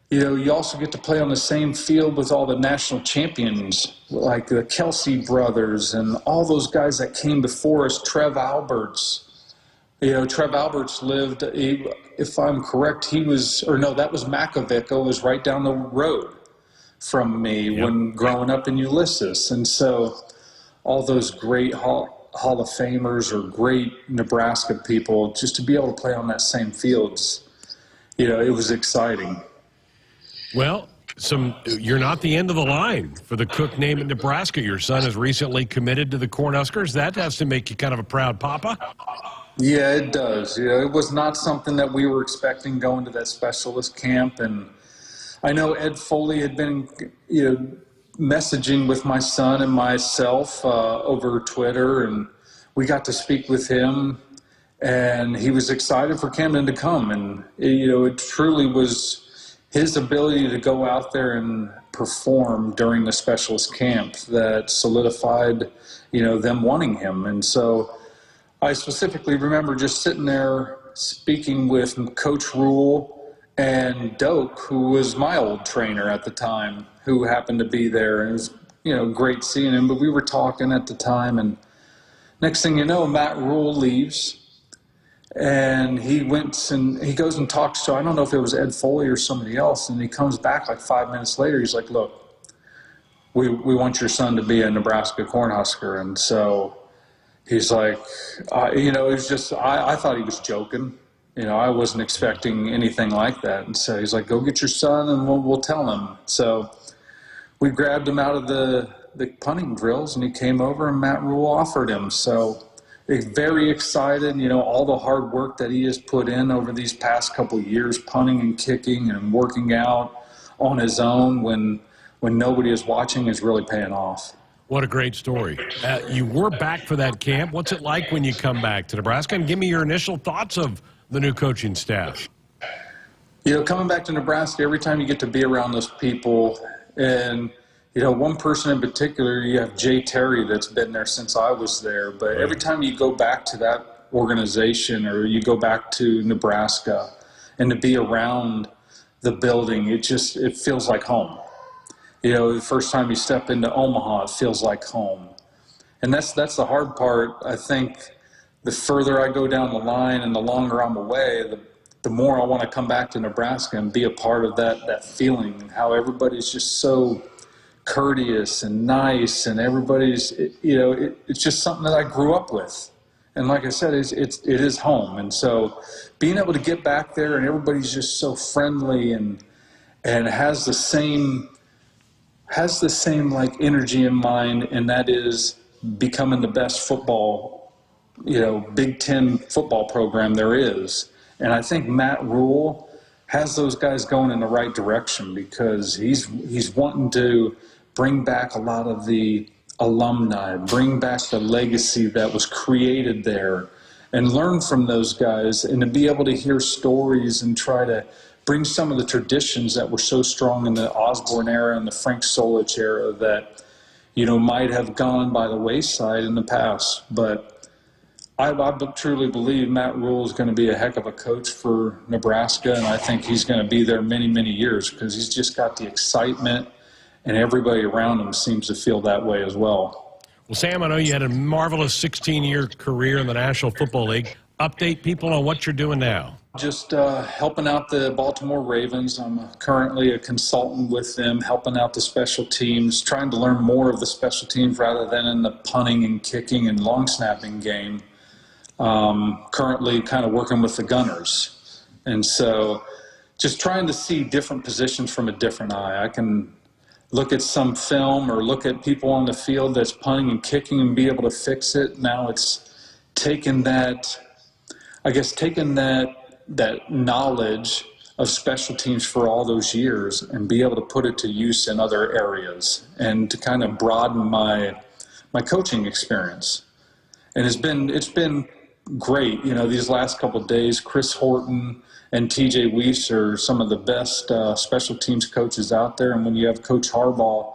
you know, you also get to play on the same field with all the national champions like the Kelsey brothers and all those guys that came before us. Trev Alberts, you know, Trev Alberts lived, if I'm correct, that was Makovic, was right down the road from me when growing up in Ulysses. And so all those great Hall of Famers or great Nebraska people, just to be able to play on that same fields, you know, it was exciting. Well, you're not the end of the line for the Koch name in Nebraska. Your son has recently committed to the Cornhuskers. That has to make you kind of a proud papa. Yeah, it does. You know, it was not something that we were expecting going to that specialist camp. And I know Ed Foley had been, you know, messaging with my son and myself over Twitter, and we got to speak with him, and he was excited for Camden to come. And, you know, it truly was his ability to go out there and perform during the specialist camp that solidified, you know, them wanting him. And so I specifically remember just sitting there speaking with Coach Rule and Doak, who was my old trainer at the time, who happened to be there. And it was, you know, great seeing him, but we were talking at the time, and next thing you know, Matt Rule leaves, and he goes and talks to, I don't know if it was Ed Foley or somebody else, and he comes back like 5 minutes later. He's like, look, we want your son to be a Nebraska Cornhusker. And so he's like, you know, it was just, I thought he was joking. You know, I wasn't expecting anything like that. And so he's like, go get your son and we'll tell him. So we grabbed him out of the punting drills, and he came over, and Matt Rule offered him. So very excited, you know, all the hard work that he has put in over these past couple of years, punting and kicking and working out on his own when nobody is watching, is really paying off. What a great story. You were back for that camp. What's it like when you come back to Nebraska? And give me your initial thoughts of the new coaching staff. You know, coming back to Nebraska, every time you get to be around those people, and, you know, one person in particular, you have Jay Terry that's been there since I was there. But every time you go back to that organization or you go back to Nebraska and to be around the building, it feels like home. You know, the first time you step into Omaha, it feels like home. And that's the hard part. I think the further I go down the line and the longer I'm away, the more I want to come back to Nebraska and be a part of that feeling, and how everybody's just so courteous and nice, and everybody's, you know, it's just something that I grew up with. And like I said, it is home. And so being able to get back there and everybody's just so friendly and has the same like energy in mind, and that is becoming the best football, you know, Big Ten football program there is. And I think Matt Rule has those guys going in the right direction, because he's wanting to bring back a lot of the alumni, bring back the legacy that was created there, and learn from those guys, and to be able to hear stories and try to bring some of the traditions that were so strong in the Osborne era and the Frank Solich era that, you know, might have gone by the wayside in the past. But I truly believe Matt Rule is going to be a heck of a coach for Nebraska, and I think he's going to be there many, many years, because he's just got the excitement, and everybody around him seems to feel that way as well. Well, Sam, I know you had a marvelous 16-year career in the National Football League. Update people on what you're doing now. Just helping out the Baltimore Ravens. I'm currently a consultant with them, helping out the special teams, trying to learn more of the special teams rather than in the punting and kicking and long snapping game. Currently kind of working with the Gunners. And so just trying to see different positions from a different eye. I can look at some film or look at people on the field that's punting and kicking and be able to fix it. Now it's taking that knowledge of special teams for all those years and be able to put it to use in other areas, and to kind of broaden my coaching experience. And it's been great. You know, these last couple of days, Chris Horton and TJ Weiss are some of the best special teams coaches out there. And when you have Coach Harbaugh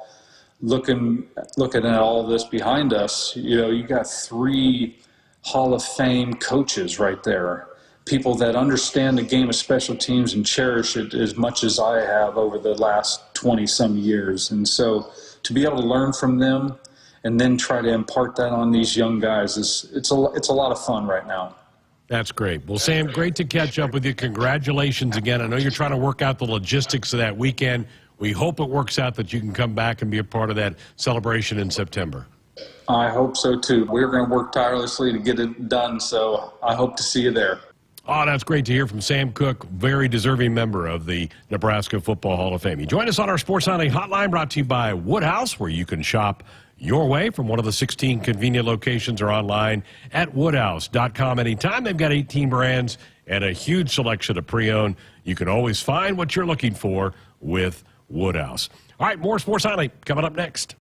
looking at all of this behind us, you know, you got 3 Hall of Fame coaches right there, people that understand the game of special teams and cherish it as much as I have over the last 20-some years. And so to be able to learn from them and then try to impart that on these young guys, it's a lot of fun right now. That's great. Well, Sam, great to catch up with you. Congratulations again. I know you're trying to work out the logistics of that weekend. We hope it works out that you can come back and be a part of that celebration in September. I hope so, too. We're going to work tirelessly to get it done, so I hope to see you there. Oh, that's great to hear from Sam Koch, very deserving member of the Nebraska Football Hall of Fame. You join us on our Sports Nightly Hotline, brought to you by Woodhouse, where you can shop your way from one of the 16 convenient locations, or online at woodhouse.com anytime. They've got 18 brands and a huge selection of pre-owned. You can always find what you're looking for with Woodhouse. All right, more Sports Nightly coming up next.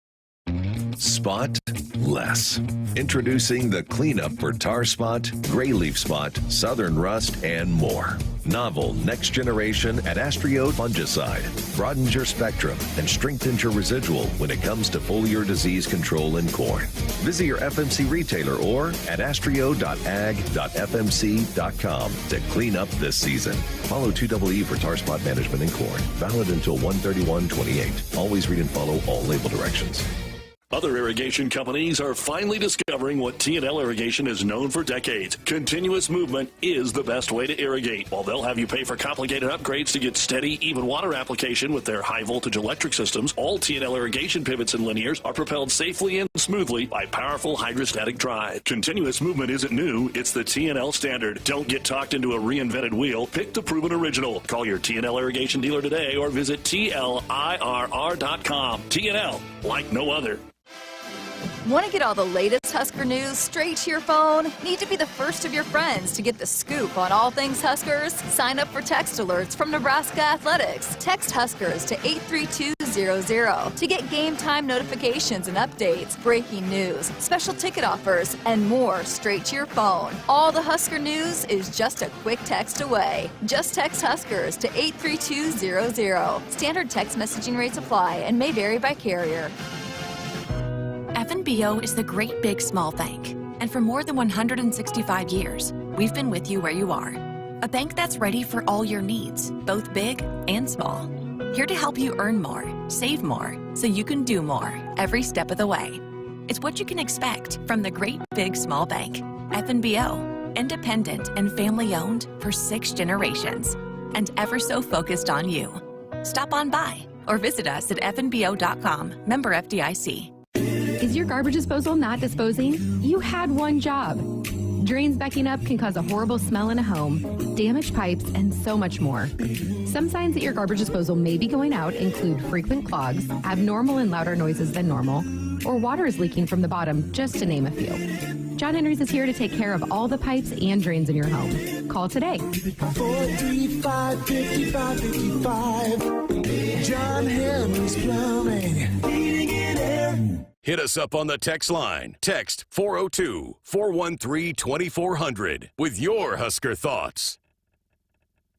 Spot less. Introducing the cleanup for tar spot, gray leaf spot, southern rust, and more. Novel Next Generation at Astrio Fungicide broadens your spectrum and strengthens your residual when it comes to foliar disease control in corn. Visit your FMC retailer or at astrio.ag.fmc.com to clean up this season. Follow 2EE for tar spot management in corn. Valid until 1/31/28. Always read and follow all label directions. Other irrigation companies are finally discovering what T&L Irrigation is known for decades. Continuous movement is the best way to irrigate. While they'll have you pay for complicated upgrades to get steady, even water application with their high-voltage electric systems, all T&L Irrigation pivots and linears are propelled safely and smoothly by powerful hydrostatic drive. Continuous movement isn't new. It's the T&L standard. Don't get talked into a reinvented wheel. Pick the proven original. Call your T&L Irrigation dealer today or visit TLIRR.com. T&L, like no other. Want to get all the latest Husker news straight to your phone? Need to be the first of your friends to get the scoop on all things Huskers? Sign up for text alerts from Nebraska Athletics. Text Huskers to 83200 832-200 to get game time notifications and updates, breaking news, special ticket offers, and more straight to your phone. All the Husker news is just a quick text away. Just text Huskers to 832-200. Standard text messaging rates apply and may vary by carrier. FNBO is the great big small bank. And for more than 165 years, we've been with you where you are. A bank that's ready for all your needs, both big and small. Here to help you earn more, save more, so you can do more every step of the way. It's what you can expect from the great big small bank. FNBO, independent and family owned for 6 generations, and ever so focused on you. Stop on by or visit us at fnbo.com, member FDIC. Is your garbage disposal not disposing? You had one job. Drains backing up can cause a horrible smell in a home, damaged pipes, and so much more. Some signs that your garbage disposal may be going out include frequent clogs, abnormal and louder noises than normal, or water is leaking from the bottom, just to name a few. John Henry's is here to take care of all the pipes and drains in your home. Call today. 435-5555. John Henry's Plumbing. Heating and air. Hit us up on the text line. Text 402-413-2400 with your Husker thoughts.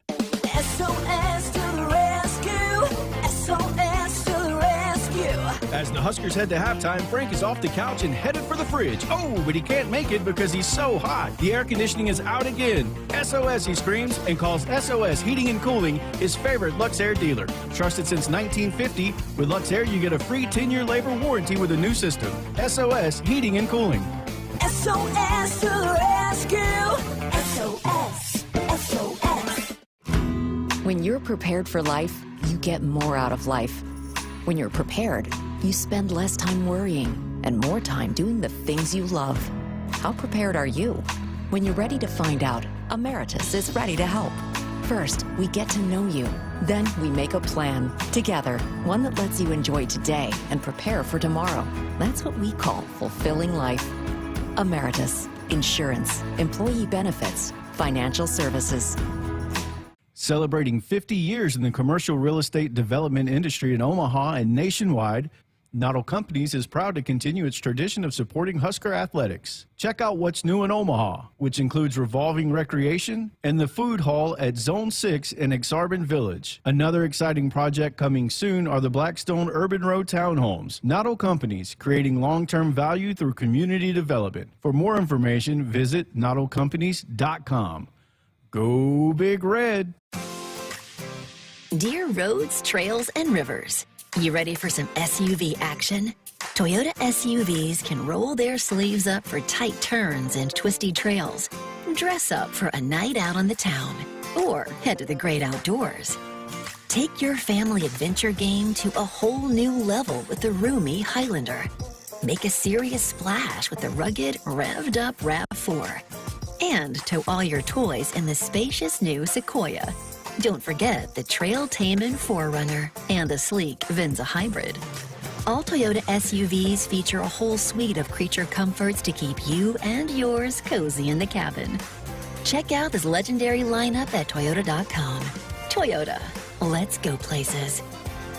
SOS to the rescue. SOS to the rescue. As the Huskers head to halftime, Frank is off the couch and headed for the fridge. Oh, but he can't make it because he's so hot. The air conditioning is out again. SOS, he screams, and calls SOS Heating and Cooling his favorite Luxair dealer. Trusted since 1950, with Luxair you get a free 10-year labor warranty with a new system. SOS Heating and Cooling. SOS to the rescue. SOS. SOS. When you're prepared for life, you get more out of life. When you're prepared, you spend less time worrying and more time doing the things you love. How prepared are you? When you're ready to find out, Emeritus is ready to help. First, we get to know you. Then we make a plan together, one that lets you enjoy today and prepare for tomorrow. That's what we call fulfilling life. Emeritus, insurance, employee benefits, financial services. Celebrating 50 years in the commercial real estate development industry in Omaha and nationwide, Noddle Companies is proud to continue its tradition of supporting Husker athletics. Check out what's new in Omaha, which includes revolving recreation and the food hall at Zone 6 in Exarban Village. Another exciting project coming soon are the Blackstone Urban Road Townhomes. Noddle Companies, creating long-term value through community development. For more information, visit noddlecompanies.com. Go Big Red! Dear roads, trails, and rivers, you ready for some SUV action? Toyota SUVs can roll their sleeves up for tight turns and twisty trails, dress up for a night out on the town, or head to the great outdoors. Take your family adventure game to a whole new level with the roomy Highlander. Make a serious splash with the rugged, revved-up RAV4. And tow all your toys in the spacious new Sequoia. Don't forget the trail-taming 4Runner and the sleek Venza Hybrid. All Toyota SUVs feature a whole suite of creature comforts to keep you and yours cozy in the cabin. Check out this legendary lineup at Toyota.com. Toyota, let's go places.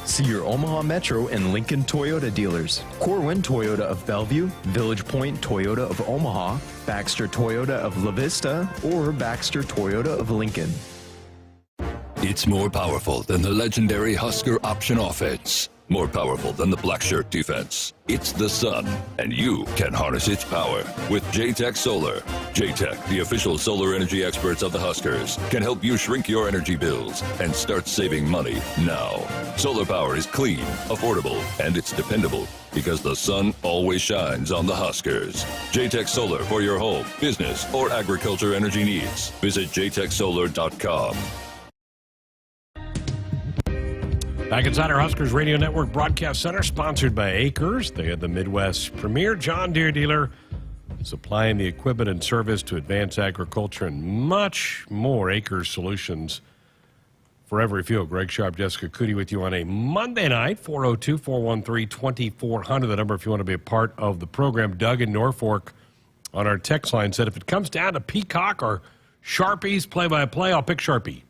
See your Omaha Metro and Lincoln Toyota dealers. Corwin Toyota of Bellevue, Village Point Toyota of Omaha, Baxter Toyota of La Vista, or Baxter Toyota of Lincoln. It's more powerful than the legendary Husker option offense. More powerful than the black shirt defense. It's the sun, and you can harness its power with J-Tech Solar. J-Tech, the official solar energy experts of the Huskers, can help you shrink your energy bills and start saving money now. Solar power is clean, affordable, and it's dependable because the sun always shines on the Huskers. J-Tech Solar for your home, business, or agriculture energy needs. Visit jtechsolar.com. Back inside our Huskers Radio Network Broadcast Center, sponsored by Acres. They are the Midwest's premier John Deere dealer, supplying the equipment and service to advance agriculture and much more. Acres Solutions for every field. Greg Sharpe, Jessica Coody with you on a Monday night, 402-413-2400. The number if you want to be a part of the program. Doug in Norfolk on our text line said, if it comes down to Peacock or Sharpie's play-by-play, I'll pick Sharpie.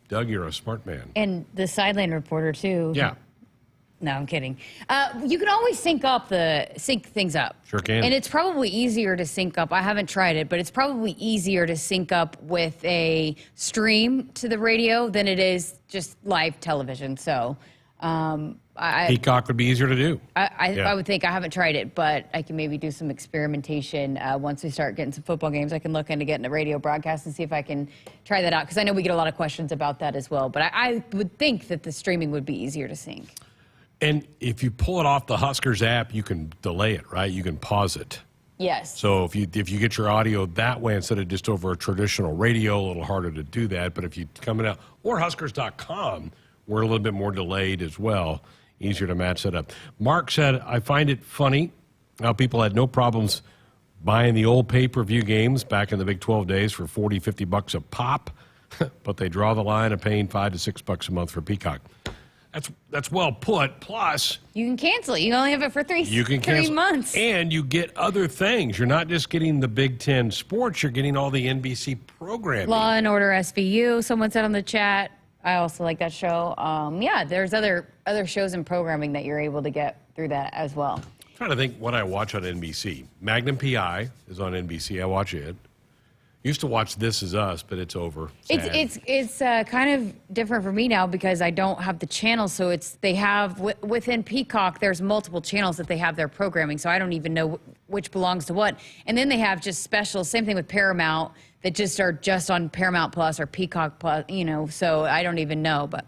Doug, you're a smart man. And the sideline reporter, too. Yeah. No, I'm kidding. You can always sync things up. Sure can. And it's probably easier to sync up. I haven't tried it, but it's probably easier to sync up with a stream to the radio than it is just live television. So Peacock would be easier to do. I would think. I haven't tried it, but I can maybe do some experimentation once we start getting some football games. I can look into getting a radio broadcast and see if I can try that out, because I know we get a lot of questions about that as well. But I would think that the streaming would be easier to sync. And if you pull it off the Huskers app, you can delay it, right? You can pause it. Yes. So if you get your audio that way instead of just over a traditional radio, a little harder to do that. But if you come it out, or Huskers.com, we're a little bit more delayed as well. Easier to match that up. Mark said, I find it funny how people had no problems buying the old pay-per-view games back in the Big 12 days for $40, $50 a pop, but they draw the line of paying $5 to $6 a month for Peacock. That's well put. Plus, you can cancel it. You only have it for three months. And you get other things. You're not just getting the Big Ten sports. You're getting all the NBC programming. Law and Order SVU, someone said on the chat. I also like that show. Yeah, there's other shows and programming that you're able to get through that as well. I'm trying to think what I watch on NBC. Magnum PI is on NBC. I watch it. Used to watch This Is Us, but it's over. Sad. It's kind of different for me now because I don't have the channels. So they have within Peacock, there's multiple channels that they have their programming. So I don't even know which belongs to what. And then they have just specials. Same thing with Paramount that just are just on Paramount Plus or Peacock Plus. So I don't even know. But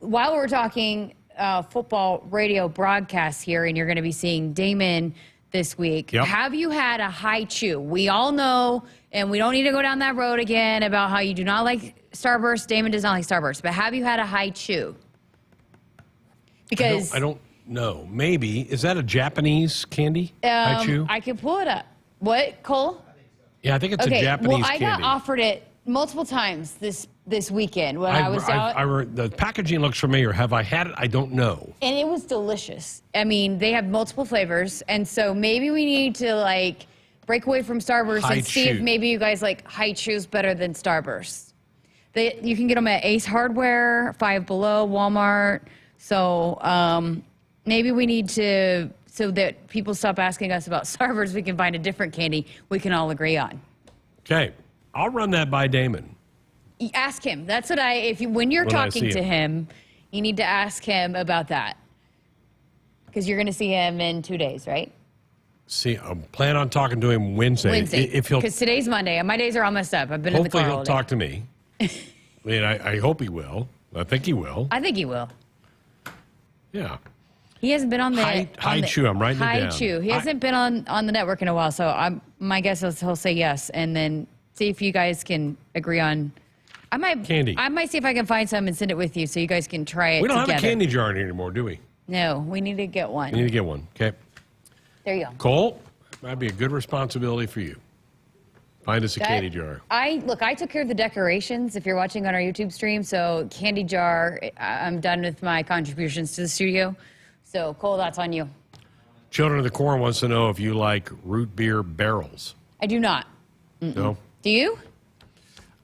while we're talking football radio broadcasts here, and you're going to be seeing Damon this week. Yep. Have you had a high chew? We all know, and we don't need to go down that road again about how you do not like Starburst. Damon does not like Starburst. But have you had a high chew? Because I don't know. Maybe. Is that a Japanese candy? High chew? I can pull it up. What, Cole? Yeah, I think it's a Japanese candy. Well, I got offered it multiple times this weekend when I was out. The packaging looks familiar. Have I had it? I don't know. And it was delicious. I mean, they have multiple flavors, and so maybe we need to break away from Starburst and see if maybe you guys like high chews better than Starburst. You can get them at Ace Hardware, Five Below, Walmart. So maybe we need to, so that people stop asking us about Starburst, we can find a different candy we can all agree on. Okay. I'll run that by Damon. Ask him. That's what when you're talking to him, you need to ask him about that. Because you're going to see him in 2 days, right? I plan on talking to him Wednesday. Because today's Monday, and my days are all messed up. I've been in the car all day. Hopefully he'll talk to me. I hope he will. I think he will. I think he will. Yeah. He hasn't been on the high chew. I'm writing it down. High chew. He hasn't been on the network in a while, so my guess is he'll say yes, and then see if you guys can agree on. Candy. I might see if I can find some and send it with you, so you guys can try it. We don't together. have a candy jar in here anymore, do we? No, we need to get one. We need to get one. Okay. There you go. Cole, that might be a good responsibility for you. Find us a candy jar. I took care of the decorations if you're watching on our YouTube stream, so candy jar, I'm done with my contributions to the studio. So, Cole, that's on you. Children of the Corn wants to know if you like root beer barrels. I do not. No? Do you?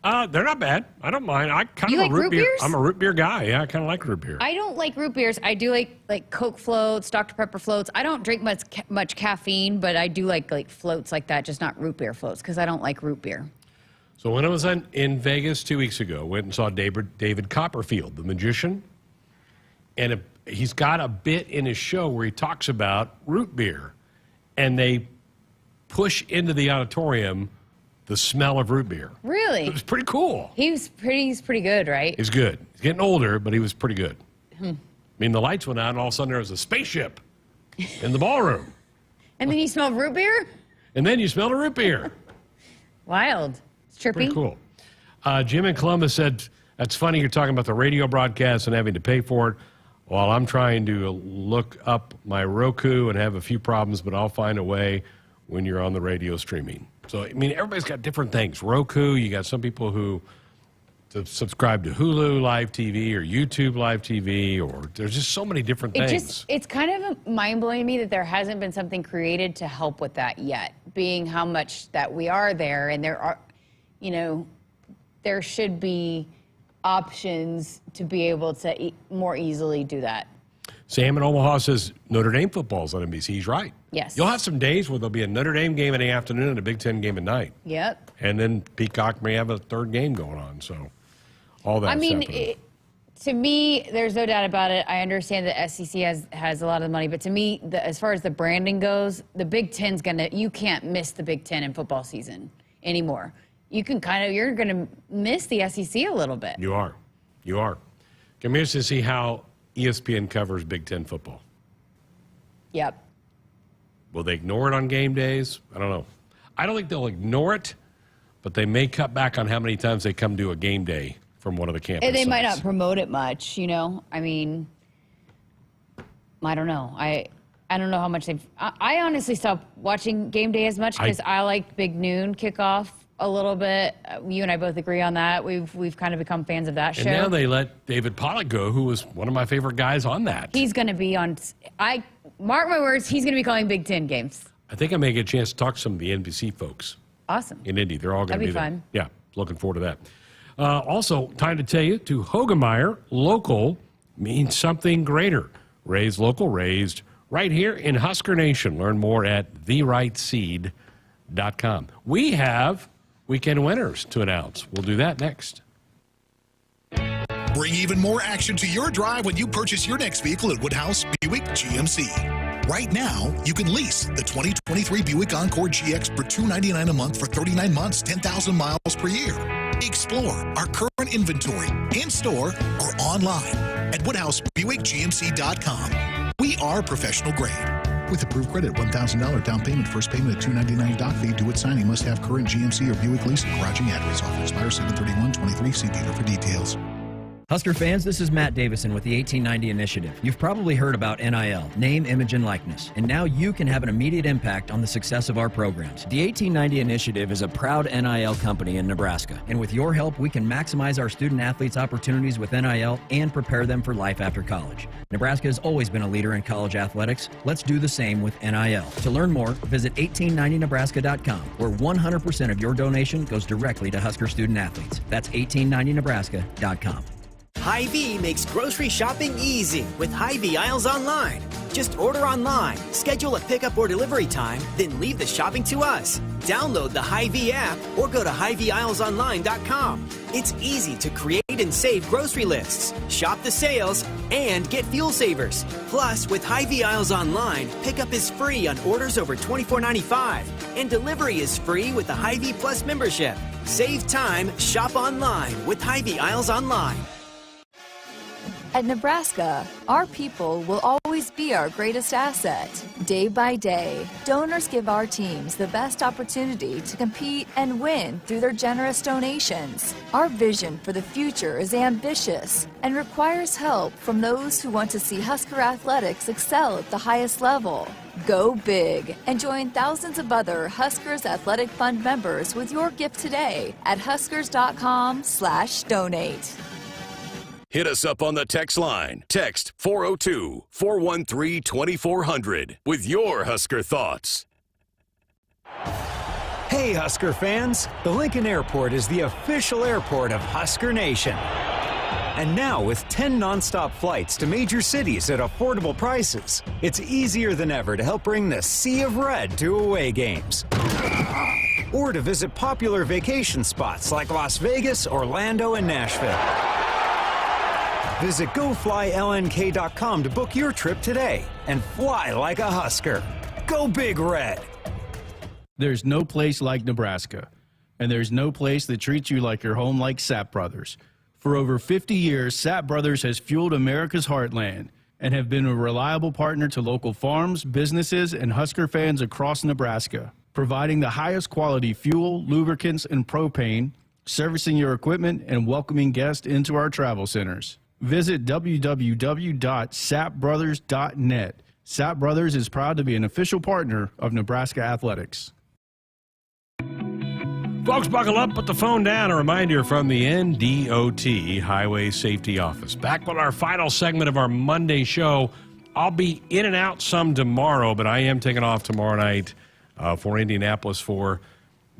They're not bad. I don't mind. You like root beers? I'm a root beer guy. Yeah, I kind of like root beer. I don't like root beers. I do like Coke floats, Dr. Pepper floats. I don't drink much caffeine, but I do like floats like that, just not root beer floats, because I don't like root beer. So when I was in Vegas 2 weeks ago, went and saw David Copperfield, the magician, and he's got a bit in his show where he talks about root beer, and they push into the auditorium the smell of root beer. Really? It was pretty cool. He's pretty good, right? He's good. He's getting older, but he was pretty good. I mean, the lights went out, and all of a sudden there was a spaceship in the ballroom. And then you smelled root beer? And then you smelled a root beer. Wild. It's trippy. Pretty cool. Jim in Columbus said, that's funny you're talking about the radio broadcast and having to pay for it. While I'm trying to look up my Roku and have a few problems, but I'll find a way when you're on the radio streaming. So, I mean, everybody's got different things. Roku, you got some people who subscribe to Hulu Live TV or YouTube Live TV, or there's just so many different things. It's kind of mind-blowing to me that there hasn't been something created to help with that yet, being how much that we are there, and there are, there should be options to be able to more easily do that. Sam in Omaha says Notre Dame football's on NBC. He's right. Yes. You'll have some days where there'll be a Notre Dame game in the afternoon and a Big Ten game at night. Yep. And then Peacock may have a third game going on. So all that. I mean, to me, there's no doubt about it. I understand that SEC has a lot of the money, but to me, as far as the branding goes, the Big Ten's you can't miss the Big Ten in football season anymore. You're going to miss the SEC a little bit. You are. Come here to see how ESPN covers Big Ten football. Yep. Will they ignore it on game days? I don't know. I don't think they'll ignore it, but they may cut back on how many times they come to a game day from one of the campuses. And they might not promote it much, I mean, I don't know. I don't know how much I honestly stopped watching game day as much because I like big noon kickoff a little bit. You and I both agree on that. We've kind of become fans of that show. And now they let David Pollock go, who was one of my favorite guys on that. He's going to be on. Mark my words. He's going to be calling Big Ten games. I think I may get a chance to talk to some of the NBC folks. Awesome. In Indy, they're all going to be there. That'd be Yeah, fun. looking forward to that. Also, time to tell you, to Hogemeyer, local means something greater. Raised local, raised right here in Husker Nation. Learn more at therightseed.com. We have weekend winners to announce. We'll do that next. Bring even more action to your drive when you purchase your next vehicle at Woodhouse Buick GMC. Right now, you can lease the 2023 Buick Encore GX for $299 a month for 39 months, 10,000 miles per year. Explore our current inventory in-store or online at WoodhouseBuickGMC.com. We are professional grade. With approved credit, $1,000 down payment, first payment at $299 doc fee, due at signing, must have current GMC or Buick lease and garaging address. Offer expires 7/31/23. See dealer for details. Husker fans, this is Matt Davison with the 1890 Initiative. You've probably heard about NIL, name, image, and likeness, and now you can have an immediate impact on the success of our programs. The 1890 Initiative is a proud NIL company in Nebraska, and with your help, we can maximize our student athletes' opportunities with NIL and prepare them for life after college. Nebraska has always been a leader in college athletics. Let's do the same with NIL. To learn more, visit 1890nebraska.com, where 100% of your donation goes directly to Husker student athletes. That's 1890nebraska.com. Hy-Vee makes grocery shopping easy with Hy-Vee Aisles Online. Just order online, schedule a pickup or delivery time, then leave the shopping to us. Download the Hy-Vee app or go to HyVeeAislesOnline.com. It's easy to create and save grocery lists, shop the sales, and get fuel savers. Plus, with Hy-Vee Aisles Online, pickup is free on orders over $24.95, and delivery is free with the Hy-Vee Plus membership. Save time, shop online with Hy-Vee Aisles Online. At Nebraska, our people will always be our greatest asset. Day by day, donors give our teams the best opportunity to compete and win through their generous donations. Our vision for the future is ambitious and requires help from those who want to see Husker athletics excel at the highest level. Go big and join thousands of other Huskers Athletic Fund members with your gift today at huskers.com/donate. Hit us up on the text line. Text 402-413-2400 with your Husker thoughts. Hey, Husker fans. The Lincoln Airport is the official airport of Husker Nation. And now with 10 nonstop flights to major cities at affordable prices, it's easier than ever to help bring the Sea of Red to away games. Or to visit popular vacation spots like Las Vegas, Orlando, and Nashville. Visit GoFlyLNK.com to book your trip today and fly like a Husker. Go Big Red! There's no place like Nebraska, and there's no place that treats you like your home like Sapp Brothers. For over 50 years, Sapp Brothers has fueled America's heartland and have been a reliable partner to local farms, businesses, and Husker fans across Nebraska, providing the highest quality fuel, lubricants, and propane, servicing your equipment, and welcoming guests into our travel centers. Visit www.sappbrothers.net. Sapp Brothers is proud to be an official partner of Nebraska Athletics. Folks, buckle up, put the phone down. A reminder from the NDOT Highway Safety Office. Back with our final segment of our Monday show. I'll be in and out some tomorrow, but I am taking off tomorrow night for Indianapolis for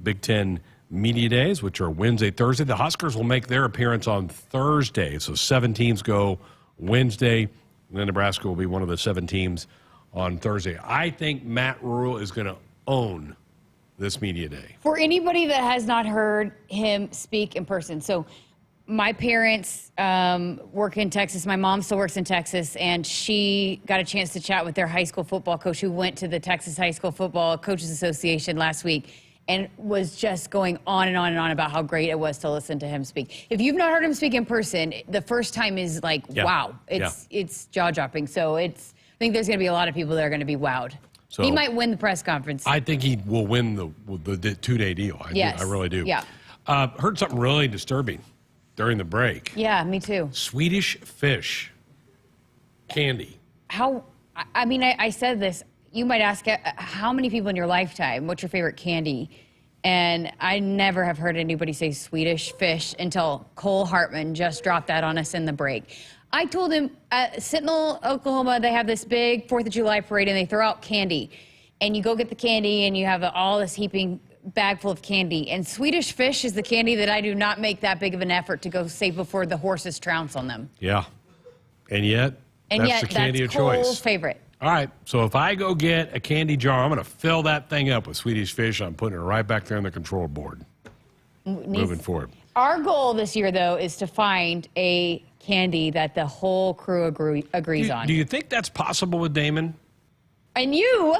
Big Ten Media Days, which are Wednesday, Thursday. The Huskers will make their appearance on Thursday. So 7 teams go Wednesday, And then Nebraska will be one of the 7 teams on Thursday. I think Matt Rule is going to own this media day. For anybody that has not heard him speak in person, so my parents work in Texas. My mom still works in Texas, and she got a chance to chat with their high school football coach who went to the Texas High School Football Coaches Association last week and was just going on and on and on about how great it was to listen to him speak. If you've not heard him speak in person, the first time is like, wow, it's jaw-dropping. So I think there's going to be a lot of people that are going to be wowed. So he might win the press conference. I think he will win the 2-day deal. I really do. Yeah. Heard something really disturbing during the break. Yeah, me too. Swedish fish candy. I said this. You might ask, how many people in your lifetime, what's your favorite candy? And I never have heard anybody say Swedish fish until Cole Hartman just dropped that on us in the break. I told him at Sentinel, Oklahoma, they have this big 4th of July parade and they throw out candy. And you go get the candy and you have all this heaping bag full of candy. And Swedish fish is the candy that I do not make that big of an effort to go save before the horses trounce on them. Yeah. And yet that's the candy of choice. Cole's favorite. All right, so if I go get a candy jar, I'm going to fill that thing up with Swedish fish. I'm putting it right back there on the control board. Moving forward. Our goal this year, though, is to find a candy that the whole crew agrees on. Do you think that's possible with Damon? And you,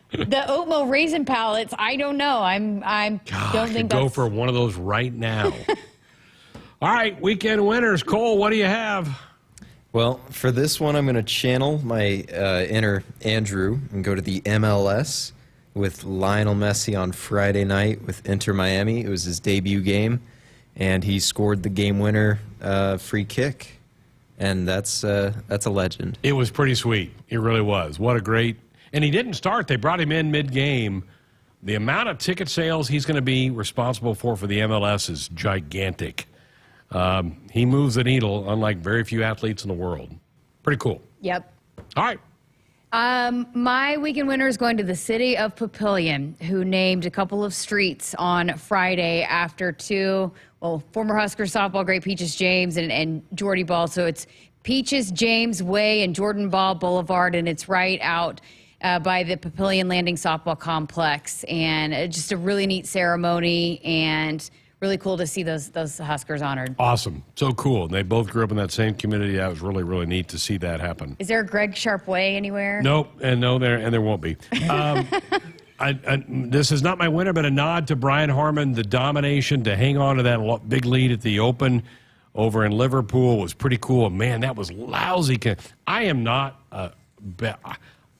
the oatmeal raisin palettes, I don't know. I could go for one of those right now. All right, weekend winners. Cole, what do you have? Well, for this one, I'm going to channel my inner Andrew and go to the MLS with Lionel Messi on Friday night with Inter Miami. It was his debut game, and he scored the game winner free kick, and that's a legend. It was pretty sweet. It really was. What a great – and he didn't start. They brought him in mid-game. The amount of ticket sales he's going to be responsible for the MLS is gigantic. He moves the needle, unlike very few athletes in the world. Pretty cool. Yep. All right. My weekend winner is going to the city of Papillion, who named a couple of streets on Friday after former Husker softball great Peaches James and Jordy Ball. So it's Peaches James Way and Jordan Ball Boulevard, and it's right out by the Papillion Landing Softball Complex. And just a really neat ceremony and really cool to see those Huskers honored. Awesome. So cool. They both grew up in that same community. That was really, really neat to see that happen. Is there a Greg Sharpe Way anywhere? Nope. And there won't be. This is not my winner, but a nod to Brian Harmon. The domination to hang on to that big lead at the Open over in Liverpool was pretty cool. Man, that was lousy. I am not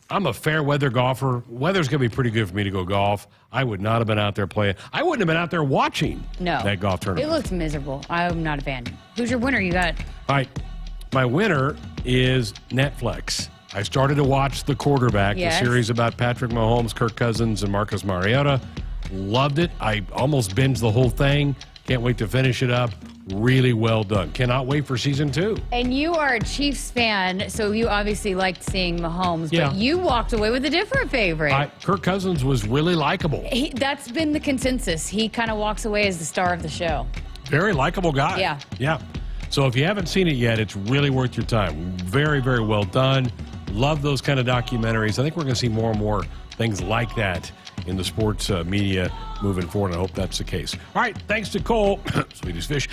I'm a fair weather golfer. Weather's going to be pretty good for me to go golf. I would not have been out there playing. I wouldn't have been out there watching that golf tournament. It looks miserable. I'm not a fan. Who's your winner? You got? All right. My winner is Netflix. I started to watch The Quarterback, the series about Patrick Mahomes, Kirk Cousins, and Marcus Mariota. Loved it. I almost binged the whole thing. Can't wait to finish it up. Really well done. Cannot wait for season 2. And you are a Chiefs fan, so you obviously liked seeing Mahomes, but you walked away with a different favorite. Kirk Cousins was really likable. That's been the consensus. He kind of walks away as the star of the show. Very likable guy. Yeah. Yeah. So if you haven't seen it yet, it's really worth your time. Very, very well done. Love those kind of documentaries. I think we're going to see more and more things like that in the sports media moving forward. I hope that's the case. All right, thanks to Cole, Swedish fish,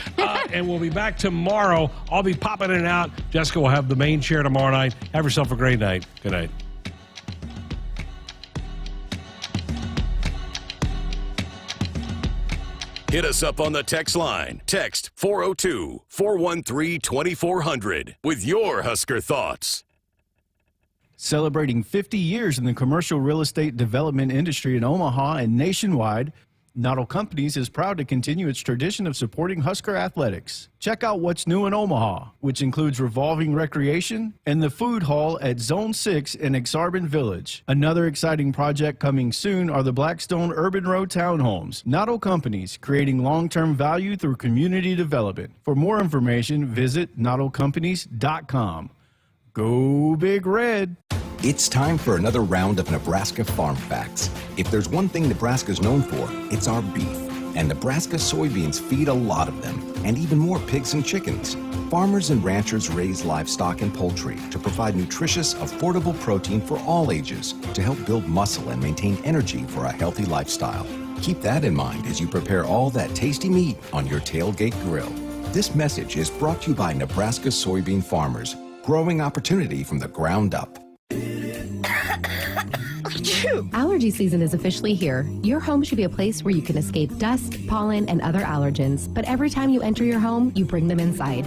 and we'll be back tomorrow. I'll be popping in and out. Jessica will have the main chair tomorrow night. Have yourself a great night. Good night. Hit us up on the text line. Text 402-413-2400 with your Husker thoughts. Celebrating 50 years in the commercial real estate development industry in Omaha and nationwide, Noddle Companies is proud to continue its tradition of supporting Husker athletics. Check out what's new in Omaha, which includes revolving recreation and the food hall at Zone 6 in Exarban Village. Another exciting project coming soon are the Blackstone Urban Road Townhomes. Noddle Companies, creating long-term value through community development. For more information, visit noddlecompanies.com. Go Big Red! It's time for another round of Nebraska Farm Facts. If there's one thing Nebraska's known for, it's our beef. and Nebraska soybeans feed a lot of them, and even more pigs and chickens. Farmers and ranchers raise livestock and poultry to provide nutritious, affordable protein for all ages to help build muscle and maintain energy for a healthy lifestyle. Keep that in mind as you prepare all that tasty meat on your tailgate grill. This message is brought to you by Nebraska soybean farmers, growing opportunity from the ground up. Allergy season is officially here. Your home should be a place where you can escape dust, pollen, and other allergens, but every time you enter your home, you bring them inside.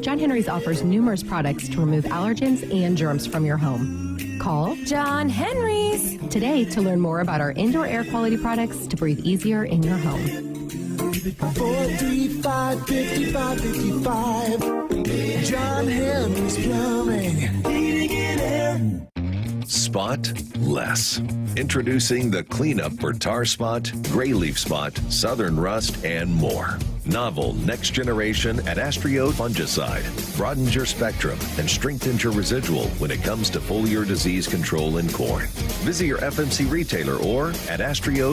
John Henry's offers numerous products to remove allergens and germs from your home. Call John Henry's today to learn more about our indoor air quality products to breathe easier in your home. 435-5555. John Henry's Plumbing. Heating and air. Spot less. Introducing the cleanup for tar spot, gray leaf spot, southern rust, and more. Novel Next Generation at Astrio Fungicide broadens your spectrum and strengthens your residual when it comes to foliar disease control in corn. Visit your FMC retailer or at astrio.com.